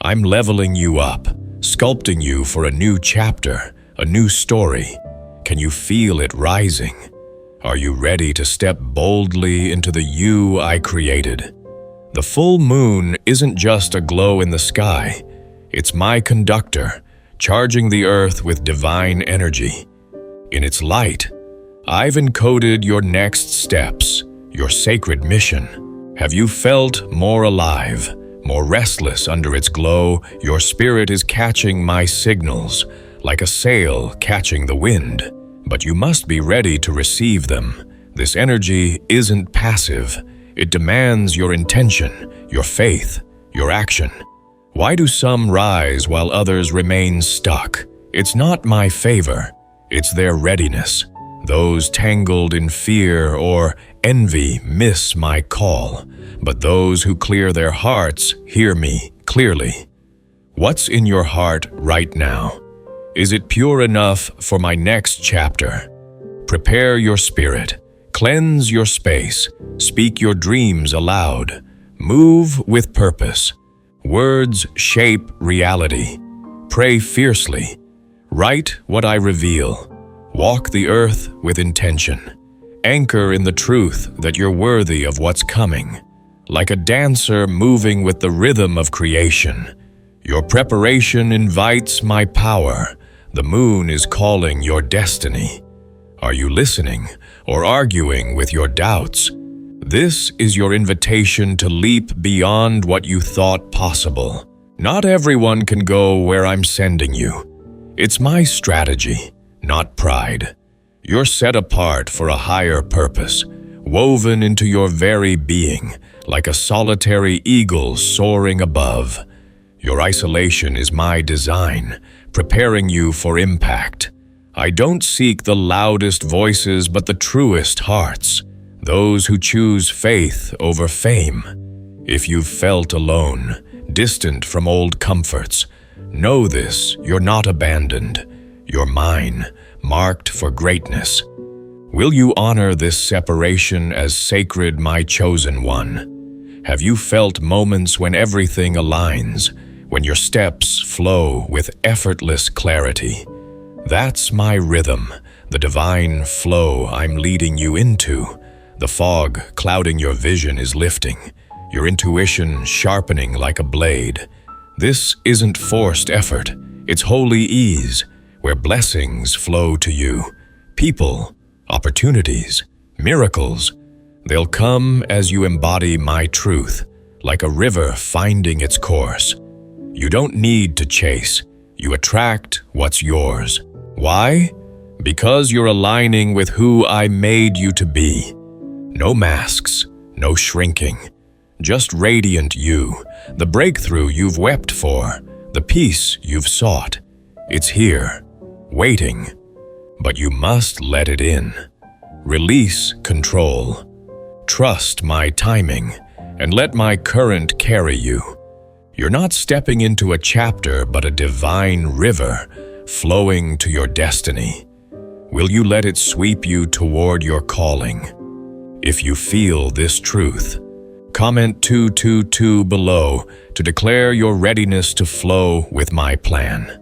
I'm leveling you up, sculpting you for a new chapter, a new story. Can you feel it rising? Are you ready to step boldly into the you I created? The full moon isn't just a glow in the sky. It's my conductor, charging the earth with divine energy. In its light, I've encoded your next steps, your sacred mission. Have you felt more alive, more restless under its glow? Your spirit is catching my signals, like a sail catching the wind. But you must be ready to receive them. This energy isn't passive. It demands your intention, your faith, your action. Why do some rise while others remain stuck? It's not my favor, it's their readiness. Those tangled in fear or envy miss my call, but those who clear their hearts hear me clearly. What's in your heart right now? Is it pure enough for my next chapter? Prepare your spirit, cleanse your space, speak your dreams aloud, move with purpose. Words shape reality. Pray fiercely. Write what I reveal. Walk the earth with intention. Anchor in the truth that you're worthy of what's coming. Like a dancer moving with the rhythm of creation. Your preparation invites my power. The moon is calling your destiny. Are you listening or arguing with your doubts? This is your invitation to leap beyond what you thought possible. Not everyone can go where I'm sending you. It's my strategy, not pride. You're set apart for a higher purpose, woven into your very being, like a solitary eagle soaring above. Your isolation is my design, preparing you for impact. I don't seek the loudest voices but the truest hearts, those who choose faith over fame. If you've felt alone, distant from old comforts, know this: you're not abandoned. You're mine, marked for greatness. Will you honor this separation as sacred, my chosen one? Have you felt moments when everything aligns, when your steps flow with effortless clarity? That's my rhythm, the divine flow I'm leading you into. The fog clouding your vision is lifting, your intuition sharpening like a blade. This isn't forced effort, it's holy ease, where blessings flow to you. People, opportunities, miracles, they'll come as you embody my truth, like a river finding its course. You don't need to chase, you attract what's yours. Why? Because you're aligning with who I made you to be. No masks, no shrinking. Just radiant you, the breakthrough you've wept for, the peace you've sought. It's here, waiting, but you must let it in. Release control. Trust my timing, and let my current carry you. You're not stepping into a chapter, but a divine river flowing to your destiny. Will you let it sweep you toward your calling? If you feel this truth, comment 222 below to declare your readiness to flow with my plan.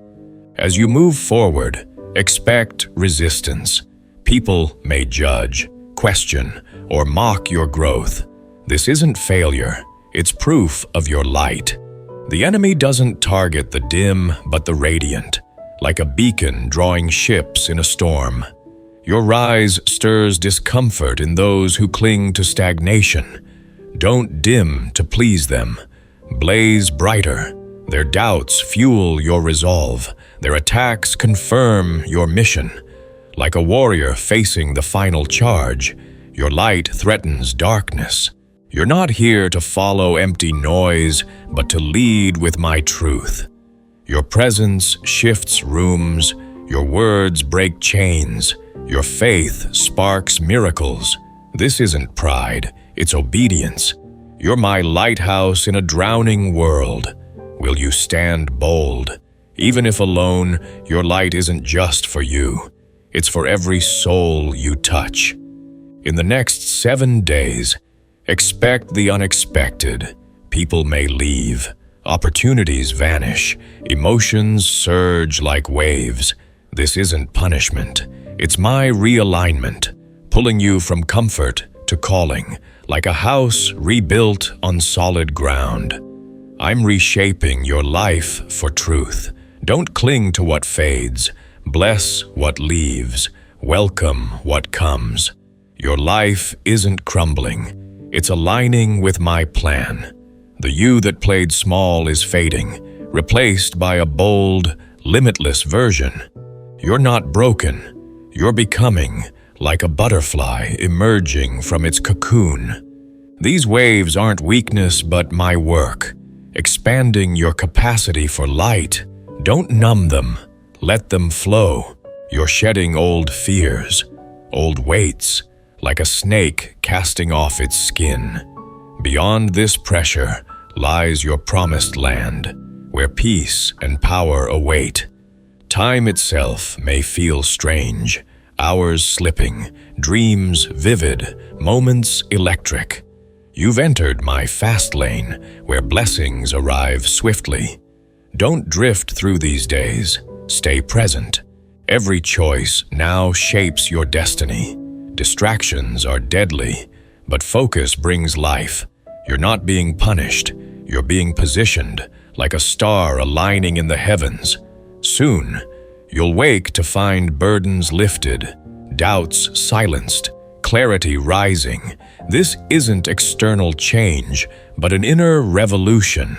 As you move forward, expect resistance. People may judge, question, or mock your growth. This isn't failure, it's proof of your light. The enemy doesn't target the dim but the radiant, like a beacon drawing ships in a storm. Your rise stirs discomfort in those who cling to stagnation. Don't dim to please them. Blaze brighter. Their doubts fuel your resolve. Their attacks confirm your mission. Like a warrior facing the final charge, your light threatens darkness. You're not here to follow empty noise, but to lead with my truth. Your presence shifts rooms, your words break chains, your faith sparks miracles. This isn't pride, it's obedience. You're my lighthouse in a drowning world. Will you stand bold? Even if alone, your light isn't just for you. It's for every soul you touch. In the next 7 days, expect the unexpected. People may leave. Opportunities vanish. Emotions surge like waves. This isn't punishment. It's my realignment, pulling you from comfort to calling, like a house rebuilt on solid ground. I'm reshaping your life for truth. Don't cling to what fades. Bless what leaves. Welcome what comes. Your life isn't crumbling. It's aligning with my plan. The you that played small is fading, replaced by a bold, limitless version. You're not broken. You're becoming, like a butterfly emerging from its cocoon. These waves aren't weakness but my work, expanding your capacity for light. Don't numb them. Let them flow. You're shedding old fears. old weights, like a snake casting off its skin. Beyond this pressure lies your promised land, where peace and power await. Time itself may feel strange, hours slipping, dreams vivid, moments electric. You've entered my fast lane, where blessings arrive swiftly. Don't drift through these days. Stay present. Every choice now shapes your destiny. Distractions are deadly, but focus brings life. You're not being punished. You're being positioned, like a star aligning in the heavens. Soon, you'll wake to find burdens lifted, doubts silenced, clarity rising. This isn't external change, but an inner revolution.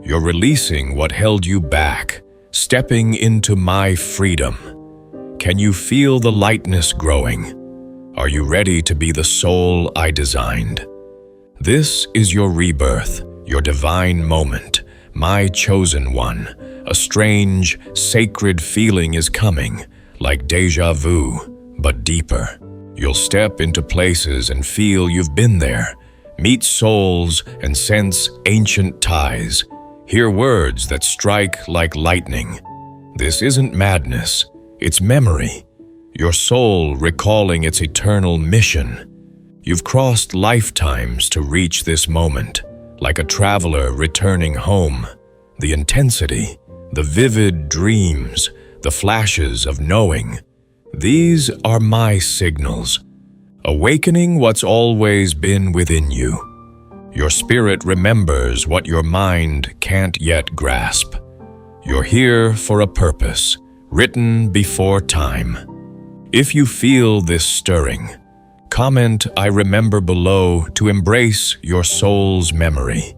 You're releasing what held you back, stepping into my freedom. Can you feel the lightness growing? Are you ready to be the soul I designed? This is your rebirth, your divine moment, my chosen one. A strange, sacred feeling is coming, like déjà vu, but deeper. You'll step into places and feel you've been there, meet souls and sense ancient ties, hear words that strike like lightning. This isn't madness, it's memory, your soul recalling its eternal mission. You've crossed lifetimes to reach this moment, like a traveler returning home. The intensity, the vivid dreams, the flashes of knowing. These are my signals, awakening what's always been within you. Your spirit remembers what your mind can't yet grasp. You're here for a purpose, written before time. If you feel this stirring, comment "I remember" below to embrace your soul's memory.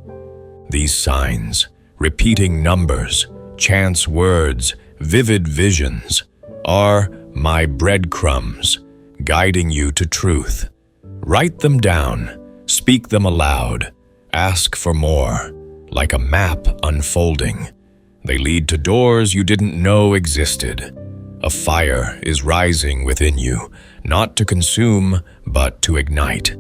These signs, repeating numbers, chance words, vivid visions, are my breadcrumbs, guiding you to truth. Write them down, speak them aloud, ask for more, like a map unfolding. They lead to doors you didn't know existed. A fire is rising within you, not to consume, but to ignite.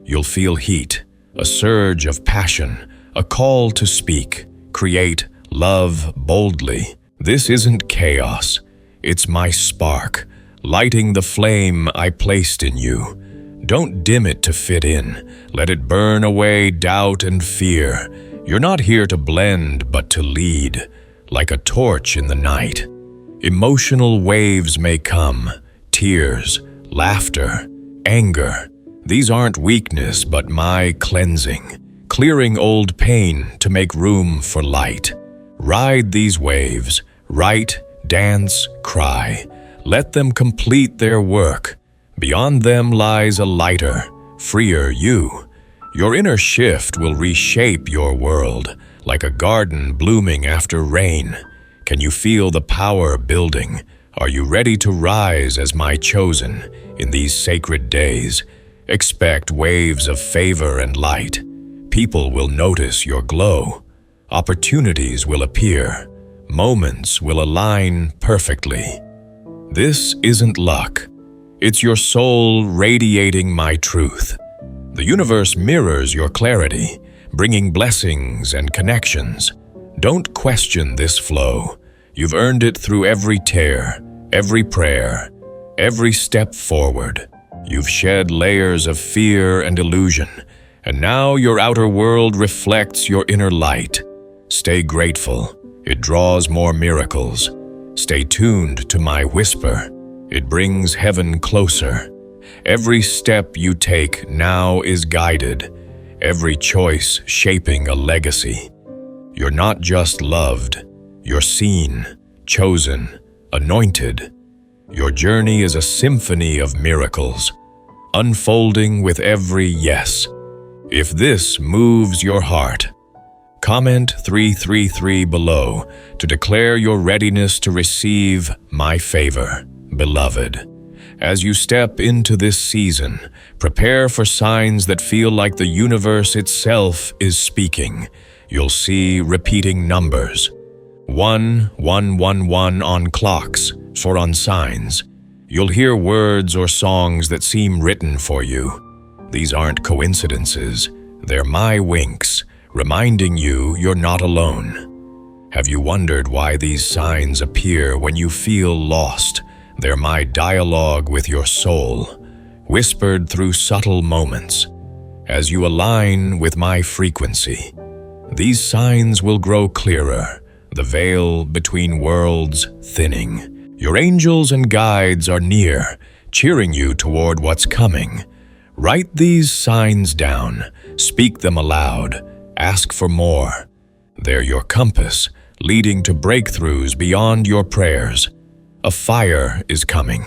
You'll feel heat, a surge of passion, a call to speak, create, love boldly. This isn't chaos. It's my spark, lighting the flame I placed in you. Don't dim it to fit in. Let it burn away doubt and fear. You're not here to blend, but to lead, like a torch in the night. Emotional waves may come, tears, laughter, anger. These aren't weakness, but my cleansing, clearing old pain to make room for light. Ride these waves, write, dance, cry. Let them complete their work. Beyond them lies a lighter, freer you. Your inner shift will reshape your world, like a garden blooming after rain. Can you feel the power building? Are you ready to rise as my chosen in these sacred days? Expect waves of favor and light. People will notice your glow. Opportunities will appear. Moments will align perfectly. This isn't luck. It's your soul radiating my truth. The universe mirrors your clarity, bringing blessings and connections. Don't question this flow. You've earned it through every tear, every prayer, every step forward. You've shed layers of fear and illusion, and now your outer world reflects your inner light. Stay grateful. It draws more miracles. Stay tuned to my whisper. It brings heaven closer. Every step you take now is guided, every choice shaping a legacy. You're not just loved, you're seen, chosen, anointed. Your journey is a symphony of miracles, unfolding with every yes. If this moves your heart, comment 333 below to declare your readiness to receive my favor, beloved. As you step into this season, prepare for signs that feel like the universe itself is speaking. You'll see repeating numbers. 1111 on clocks, or on signs. You'll hear words or songs that seem written for you. These aren't coincidences. They're my winks, reminding you you're not alone. Have you wondered why these signs appear when you feel lost? They're my dialogue with your soul, whispered through subtle moments. As you align with my frequency, these signs will grow clearer, the veil between worlds thinning. Your angels and guides are near, cheering you toward what's coming. Write these signs down, speak them aloud, ask for more. They're your compass, leading to breakthroughs beyond your prayers. A fire is coming,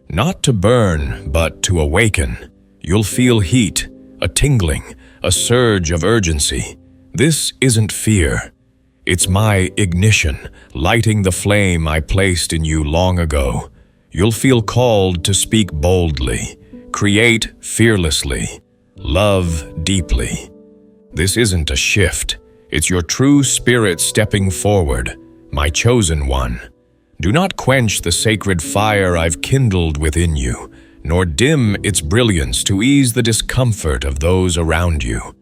not to burn, but to awaken. You'll feel heat, a tingling, a surge of urgency. This isn't fear. It's my ignition, lighting the flame I placed in you long ago. You'll feel called to speak boldly, create fearlessly, love deeply. This isn't a shift. It's your true spirit stepping forward, my chosen one. Do not quench the sacred fire I've kindled within you, nor dim its brilliance to ease the discomfort of those around you.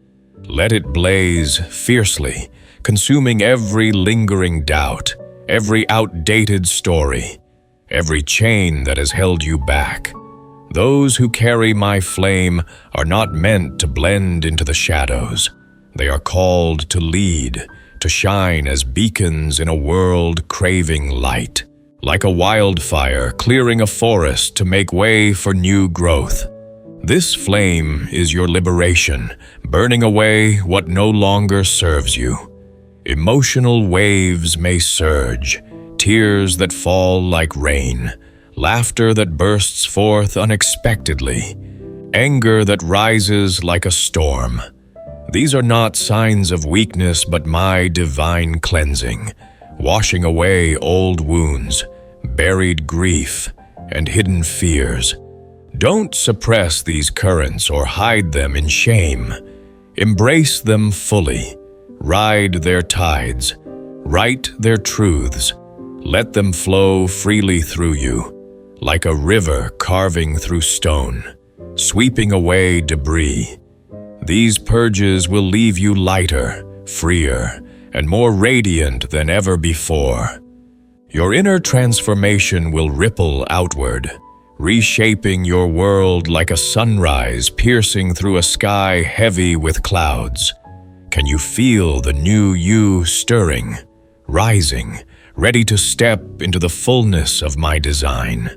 Let it blaze fiercely, consuming every lingering doubt, every outdated story, every chain that has held you back. Those who carry my flame are not meant to blend into the shadows. They are called to lead, to shine as beacons in a world craving light. Like a wildfire clearing a forest to make way for new growth. This flame is your liberation, burning away what no longer serves you. Emotional waves may surge, tears that fall like rain, laughter that bursts forth unexpectedly, anger that rises like a storm. These are not signs of weakness but my divine cleansing, washing away old wounds, buried grief, and hidden fears. Don't suppress these currents or hide them in shame. Embrace them fully. Ride their tides. Write their truths. Let them flow freely through you, like a river carving through stone, sweeping away debris. These purges will leave you lighter, freer, and more radiant than ever before. Your inner transformation will ripple outward, reshaping your world like a sunrise piercing through a sky heavy with clouds. Can you feel the new you stirring, rising, ready to step into the fullness of my design?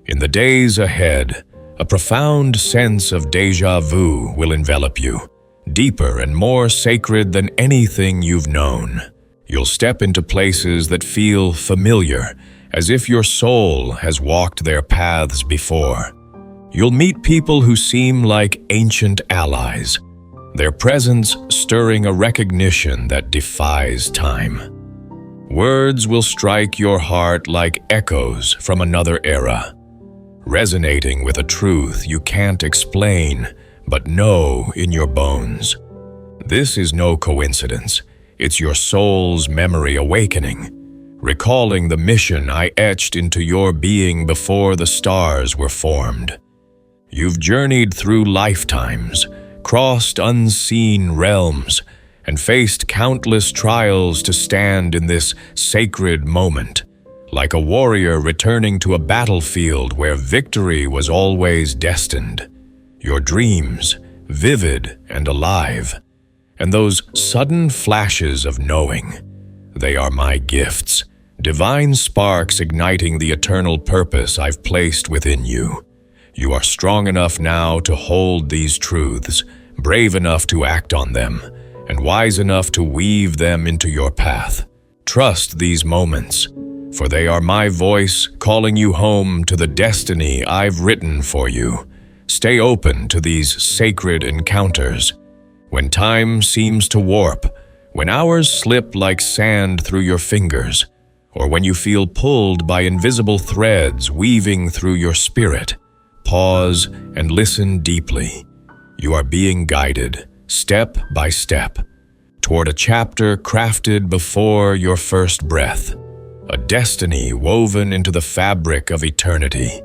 In the days ahead, a profound sense of déjà vu will envelop you, deeper and more sacred than anything you've known. You'll step into places that feel familiar, as if your soul has walked their paths before. You'll meet people who seem like ancient allies, their presence stirring a recognition that defies time. Words will strike your heart like echoes from another era, resonating with a truth you can't explain but know in your bones. This is no coincidence. It's your soul's memory awakening, recalling the mission I etched into your being before the stars were formed. You've journeyed through lifetimes, crossed unseen realms, and faced countless trials to stand in this sacred moment, like a warrior returning to a battlefield where victory was always destined. Your dreams, vivid and alive, and those sudden flashes of knowing. They are my gifts, divine sparks igniting the eternal purpose I've placed within you. You are strong enough now to hold these truths, brave enough to act on them, and wise enough to weave them into your path. Trust these moments, for they are my voice calling you home to the destiny I've written for you. Stay open to these sacred encounters. When time seems to warp, when hours slip like sand through your fingers, or when you feel pulled by invisible threads weaving through your spirit, pause and listen deeply. You are being guided, step by step, toward a chapter crafted before your first breath, a destiny woven into the fabric of eternity.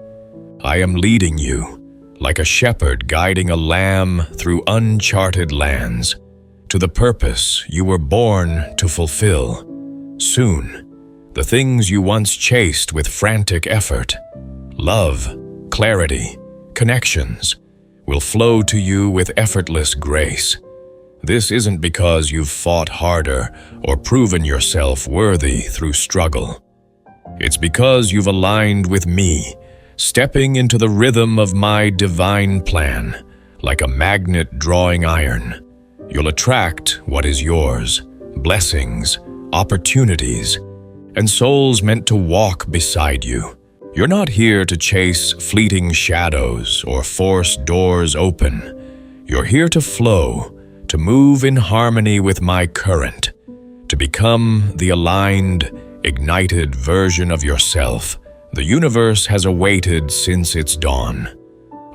I am leading you, like a shepherd guiding a lamb through uncharted lands, to the purpose you were born to fulfill. Soon, the things you once chased with frantic effort, love, clarity, connections, will flow to you with effortless grace. This isn't because you've fought harder or proven yourself worthy through struggle. It's because you've aligned with me, stepping into the rhythm of my divine plan, like a magnet drawing iron. You'll attract what is yours, blessings, opportunities, and souls meant to walk beside you. You're not here to chase fleeting shadows or force doors open. You're here to flow, to move in harmony with my current, to become the aligned, ignited version of yourself the universe has awaited since its dawn.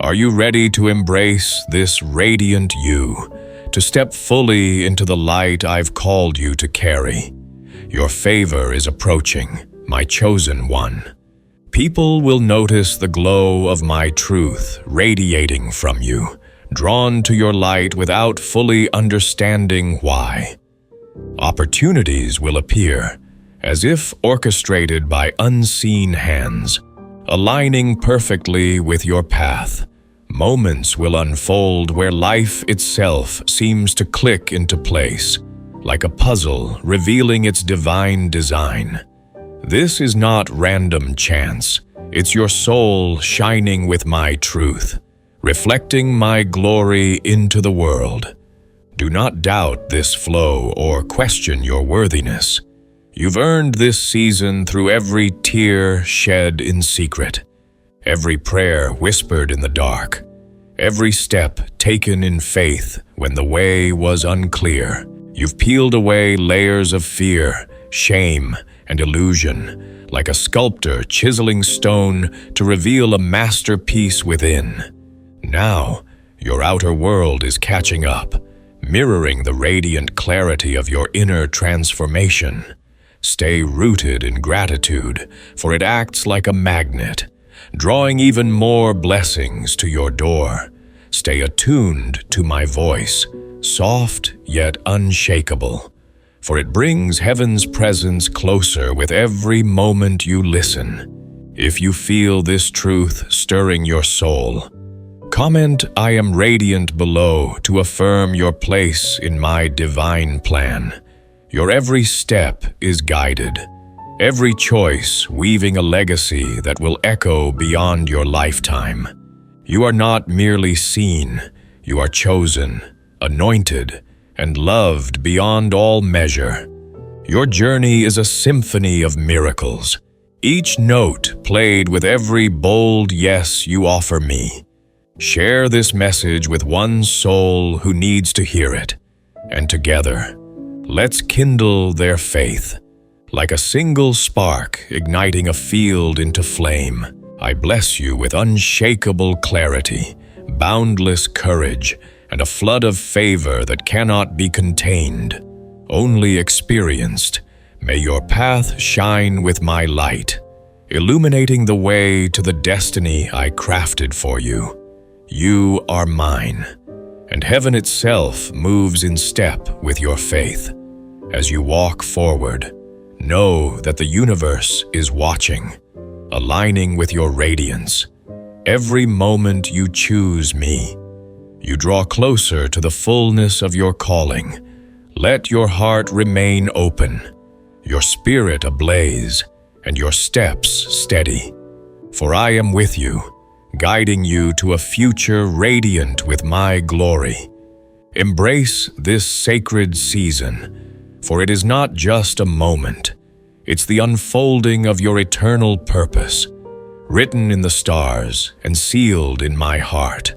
Are you ready to embrace this radiant you, to step fully into the light I've called you to carry? Your favor is approaching, my chosen one. People will notice the glow of my truth radiating from you, drawn to your light without fully understanding why. Opportunities will appear, as if orchestrated by unseen hands, aligning perfectly with your path. Moments will unfold where life itself seems to click into place, like a puzzle revealing its divine design. This is not random chance. It's your soul shining with my truth, reflecting my glory into the world. Do not doubt this flow or question your worthiness. You've earned this season through every tear shed in secret, every prayer whispered in the dark, every step taken in faith when the way was unclear. You've peeled away layers of fear, shame, and illusion, like a sculptor chiseling stone to reveal a masterpiece within. Now, your outer world is catching up, mirroring the radiant clarity of your inner transformation. Stay rooted in gratitude, for it acts like a magnet, drawing even more blessings to your door. Stay attuned to my voice, soft yet unshakable, for it brings heaven's presence closer with every moment you listen. If you feel this truth stirring your soul, comment "I am radiant" below to affirm your place in my divine plan. Your every step is guided, every choice weaving a legacy that will echo beyond your lifetime. You are not merely seen, you are chosen, anointed, and loved beyond all measure. Your journey is a symphony of miracles, each note played with every bold yes you offer me. Share this message with one soul who needs to hear it, and together, let's kindle their faith. Like a single spark igniting a field into flame, I bless you with unshakable clarity, boundless courage, and a flood of favor that cannot be contained, only experienced. May your path shine with my light, illuminating the way to the destiny I crafted for you. You are mine, and heaven itself moves in step with your faith. As you walk forward, know that the universe is watching, aligning with your radiance. Every moment you choose me, you draw closer to the fullness of your calling. Let your heart remain open, your spirit ablaze, and your steps steady. For I am with you, guiding you to a future radiant with my glory. Embrace this sacred season, for it is not just a moment. It's the unfolding of your eternal purpose, written in the stars and sealed in my heart.